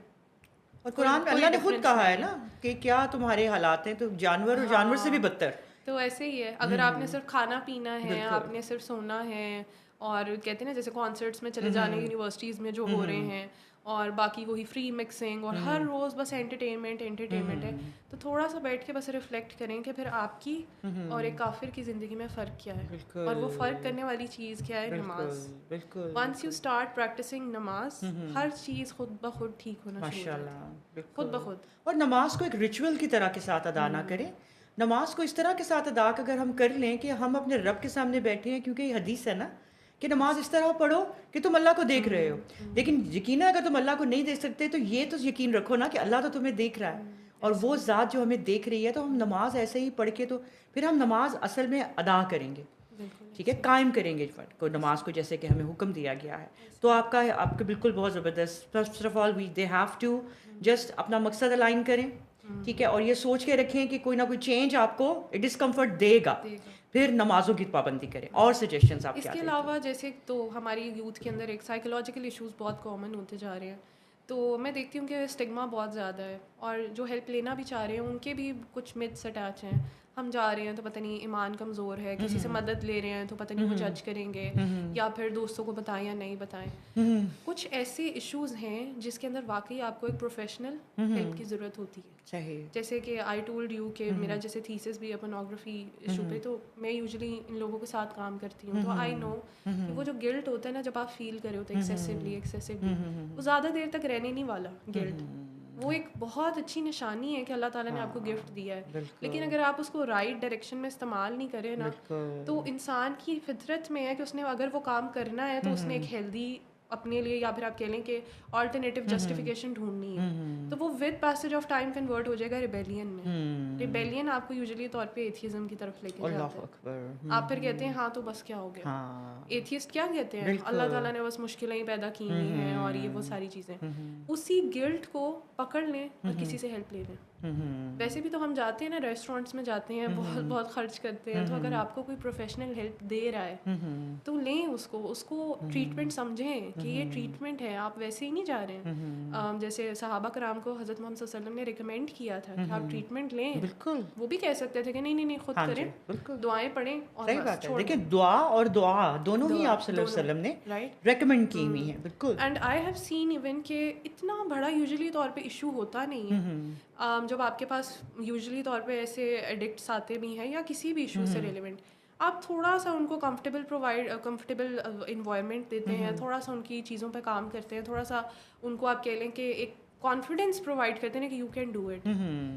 اور قرآن میں اللہ نے خود کہا ہے نا کہ کیا تمہارے حالات ہیں, تو جانور اور جانور سے بھی بدتر. تو ایسے ہی ہے, اگر آپ نے صرف کھانا پینا ہے, آپ نے صرف سونا ہے, اور کہتے ہیں نا جیسے کانسرٹس میں چلے جانے, یونیورسٹیز میں جو ہو رہے ہیں, اور باقی وہی فری مکسنگ, اور ہر روز بس انٹرٹینمنٹ ہے, تو تھوڑا سا بیٹھ کے بس ریفلیکٹ کریں کہ پھر آپ کی اور ایک کافر کی زندگی میں فرق کیا ہے, اور وہ فرق کرنے والی چیز کیا ہے, نماز. ونس یو اسٹارٹ پریکٹسنگ نماز, ہر چیز خود بخود ٹھیک ہونا شروع ہو جاتی ہے, خود بخود. اور نماز کو ایک ریچول کی طرح کے ساتھ ادا نہ کریں, نماز کو اس طرح کے ساتھ ادا اگر ہم کر لیں کہ ہم اپنے رب کے سامنے بیٹھے ہیں, کیونکہ یہ حدیث ہے نا کہ نماز اس طرح پڑھو کہ تم اللہ کو دیکھ رہے ہو. لیکن یقیناً اگر تم اللہ کو نہیں دیکھ سکتے تو یہ تو یقین رکھو نا کہ اللہ تو تمہیں دیکھ رہا ہے, اور وہ ذات جو ہمیں دیکھ رہی ہے, تو ہم نماز ایسے ہی پڑھ کے تو پھر ہم نماز اصل میں ادا کریں گے, ٹھیک ہے, قائم کریں گے کو نماز کو جیسے کہ ہمیں حکم دیا گیا ہے. تو آپ کا بالکل بہت زبردست. First of all they have to just اپنا مقصد الائن کریں, ٹھیک ہے, اور یہ سوچ کے رکھیں کہ کوئی نہ کوئی چینج آپ کو ڈسکمفرٹ دے گا, پھر نمازوں کی پابندی کریں. اور سجیشنز آپ اس کے علاوہ جیسے تو ہماری یوتھ کے اندر ایک سائیکولوجیکل ایشوز بہت کامن ہوتے جا رہے ہیں, تو میں دیکھتی ہوں کہ اسٹگما بہت زیادہ ہے, اور جو ہیلپ لینا بھی چاہ رہے ہیں ان کے بھی کچھ متس اٹیچ ہیں. ہم جا رہے ہیں تو پتہ نہیں ایمان کمزور ہے, کسی سے مدد لے رہے ہیں تو پتہ نہیں وہ جج کریں گے, یا پھر دوستوں کو بتائیں یا نہیں بتائیں. کچھ ایسے ایشوز ہیں جس کے اندر واقعی آپ کو ایک پروفیشنل ہیلپ کی ضرورت ہوتی ہے. جیسے کہ آئی ٹولڈ یو کہ میرا جیسے تھیسس بھی ہے پورنوگرافی ایشو پہ, تو میں یوزلی ان لوگوں کے ساتھ کام کرتی ہوں, تو آئی نو کہ وہ جو گلٹ ہوتا ہے نا جب آپ فیل کرے ہوتے ایکسیسولی وہ زیادہ دیر تک رہنے نہیں والا گلٹ. وہ ایک بہت اچھی نشانی ہے کہ اللہ تعالیٰ نے آپ کو گفٹ دیا ہے, لیکن اگر آپ اس کو رائٹ ڈائریکشن میں استعمال نہیں کریں نا, تو انسان کی فطرت میں ہے کہ اس نے اگر وہ کام کرنا ہے تو اس نے ایک ہیلدی اپنے لیے, یا پھر آپ کہہ لیں کہ آلٹرنیٹیو جسٹیفیکیشن ڈھونڈنی ہے, تو وہ with passage of time convert ہو جائے گا ریبیلین میں. ریبیلین آپ کو یوزلی طور پہ ایتھیزم کی طرف لے کے جاتا ہے. آپ پھر کہتے ہیں ہاں تو بس کیا ہو گیا. ایتھیسٹ کیا کہتے ہیں, اللہ تعالیٰ نے بس مشکلیں ہی پیدا کی ہوئی ہیں اور یہ وہ ساری چیزیں. اسی گلٹ کو پکڑ لیں اور کسی سے ہیلپ لے لیں. ویسے بھی تو ہم جاتے ہیں نا, ریسٹورینٹس میں جاتے ہیں, بہت بہت خرچ کرتے ہیں, تو اگر آپ کو کوئی پروفیشنل ہیلپ دے رہا ہے تو لیں اس کو ٹریٹمنٹ سمجھیں کہ یہ ٹریٹمنٹ ہے, آپ ویسے ہی نہیں جا رہے ہیں. جیسے صحابہ کرام کو حضرت محمد صلی اللہ علیہ وسلم نے ریکمینڈ کیا تھا کہ آپ ٹریٹمنٹ لیں, وہ بھی کہہ سکتے تھے کہ نہیں خود کریں, دعائیں پڑھیں اور بس چھوڑ دیں. دیکھیں دعا اور دعا دونوں ہی آپ صلی اللہ علیہ وسلم نے ریکمینڈ کی ہوئی ہیں. بالکل. And I have seen even کہ اتنا بڑا یوزلی طور پہ ایشو ہوتا نہیں ہے جب آپ کے پاس یوزلی طور پہ ایسے ایڈکٹس آتے بھی ہیں یا کسی بھی ایشو سے ریلیونٹ, آپ تھوڑا سا ان کو کمفرٹیبل انوائرمنٹ دیتے ہیں, تھوڑا سا ان کی چیزوں پہ کام کرتے ہیں, تھوڑا سا ان کو آپ کہہ لیں کہ ایک کانفیڈینس پرووائڈ کرتے ہیں کہ یو کین ڈو اٹ.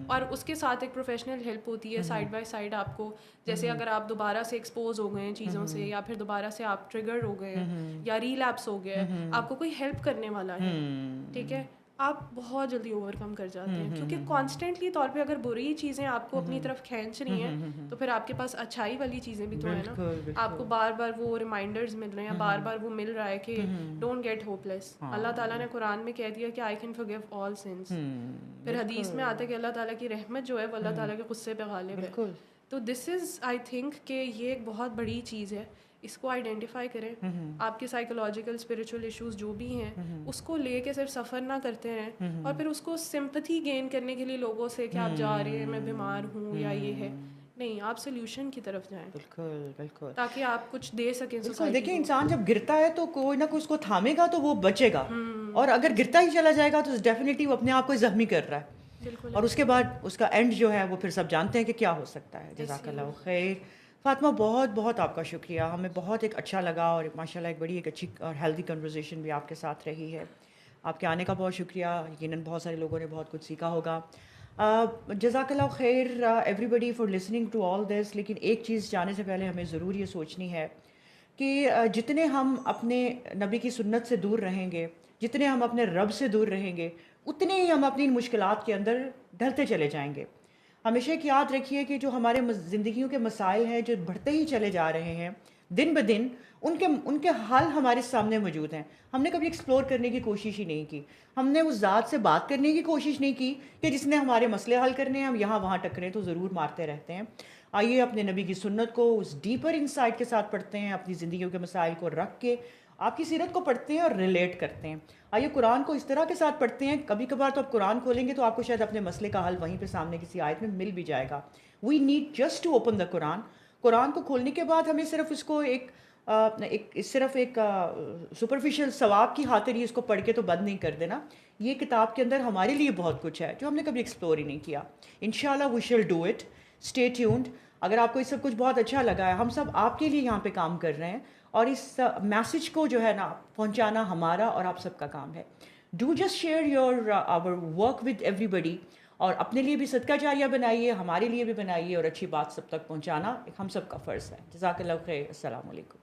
اور اس کے ساتھ ایک پروفیشنل ہیلپ ہوتی ہے سائڈ بائی سائڈ آپ کو. جیسے اگر آپ دوبارہ سے ایکسپوز ہو گئے ہیں چیزوں سے یا پھر دوبارہ سے آپ ٹریگر ہو گئے ہیں یا ریلیپس ہو گئے آپ کو کوئی ہیلپ کرنے والا ہے, ٹھیک ہے, آپ بہت جلدی اوور کم کر جاتے ہیں. کیونکہ کانسٹنٹلی طور پہ اگر بری چیزیں آپ کو اپنی طرف کھینچ رہی ہیں تو پھر آپ کے پاس اچھائی والی چیزیں بھی تو ہیں نا. آپ کو بار بار وہ ریمائنڈرز مل رہے ہیں, بار بار وہ مل رہا ہے کہ ڈونٹ گیٹ ہوپ لیس. اللہ تعالیٰ نے قرآن میں کہہ دیا کہ I can forgive all since. پھر حدیث میں آتا ہے کہ اللہ تعالیٰ کی رحمت جو ہے وہ اللہ تعالیٰ کے غصے پہ غالب ہے. تو دس از آئی تھنک کہ یہ ایک بہت بڑی چیز ہے. اس کو آئیڈینٹیفائی کریں. آپ کے سائیکولوجیکل اسپریچول ایشوز جو بھی ہیں اس کو لے کے صرف سفر نہ کرتے رہیں اور پھر اس کو سمپتھی گین کرنے کے لیے لوگوں سے کہ آپ جا رہے ہیں میں بیمار ہوں یا یہ ہے, نہیں, آپ سلیوشن کی طرف جائیں. بالکل بالکل, تاکہ آپ کچھ دے سکیں بالکل. سوسائٹی دیکھیں انسان جب گرتا ہے تو کوئی نہ کوئی اس کو تھامے گا تو وہ بچے گا, اور اگر گرتا ہی چلا جائے گا تو ڈیفینیٹلی وہ اپنے آپ کو زخمی کر رہا ہے. بالکل. اور اس کے بعد اس کا اینڈ جو ہے وہ پھر سب جانتے ہیں کہ کیا ہو سکتا ہے. جزاک اللہ خیر. فاطمہ بہت بہت آپ کا شکریہ, ہمیں بہت ایک اچھا لگا اور ماشاء اللہ ایک بڑی ایک اچھی اور ہیلدی کنورزیشن بھی آپ کے ساتھ رہی ہے. آپ کے آنے کا بہت شکریہ, یقیناً بہت سارے لوگوں نے بہت کچھ سیکھا ہوگا. جزاک اللہ خیر everybody for listening to all this. لیکن ایک چیز جانے سے پہلے ہمیں ضرور یہ سوچنی ہے کہ جتنے ہم اپنے نبی کی سنت سے دور رہیں گے, جتنے ہم اپنے رب سے دور رہیں گے, اتنے ہی ہم اپنی مشکلات کے اندر ڈھلتے چلے جائیں گے. ہمیشہ ایک یاد رکھیے کہ جو ہمارے زندگیوں کے مسائل ہیں جو بڑھتے ہی چلے جا رہے ہیں دن بدن, ان کے حل ہمارے سامنے موجود ہیں. ہم نے کبھی ایکسپلور کرنے کی کوشش ہی نہیں کی. ہم نے اس ذات سے بات کرنے کی کوشش نہیں کی کہ جس نے ہمارے مسئلے حل کرنے ہیں. ہم یہاں وہاں ٹکریں تو ضرور مارتے رہتے ہیں. آئیے اپنے نبی کی سنت کو اس ڈیپر انسائٹ کے ساتھ پڑھتے ہیں, اپنی زندگیوں کے مسائل کو رکھ کے آپ کی سیرت کو پڑھتے ہیں اور ریلیٹ کرتے ہیں. آئیے قرآن کو اس طرح کے ساتھ پڑھتے ہیں. کبھی کبھار تو آپ قرآن کھولیں گے تو آپ کو شاید اپنے مسئلے کا حل وہیں پہ سامنے کسی آیت میں مل بھی جائے گا. We need just to open the Quran. قرآن کو کھولنے کے بعد ہمیں صرف اس کو ایک سپرفیشل ثواب کی خاطر ہی اس کو پڑھ کے تو بند نہیں کر دینا. یہ کتاب کے اندر ہمارے لیے بہت کچھ ہے جو ہم نے کبھی ایکسپلور ہی نہیں کیا. انشاءاللہ وی شل ڈو اٹ. Stay tuned. اگر آپ کو یہ سب کچھ بہت اچھا لگا ہے, ہم سب آپ کے لیے یہاں پہ کام کر رہے ہیں اور اس میسج کو جو ہے نا پہنچانا ہمارا اور آپ سب کا کام ہے. Do just share your our work with everybody, اور اپنے لیے بھی صدقہ جاریہ بنائیے, ہمارے لیے بھی بنائیے, اور اچھی بات سب تک پہنچانا ہم سب کا فرض ہے. جزاک اللہ خیر. السلام علیکم.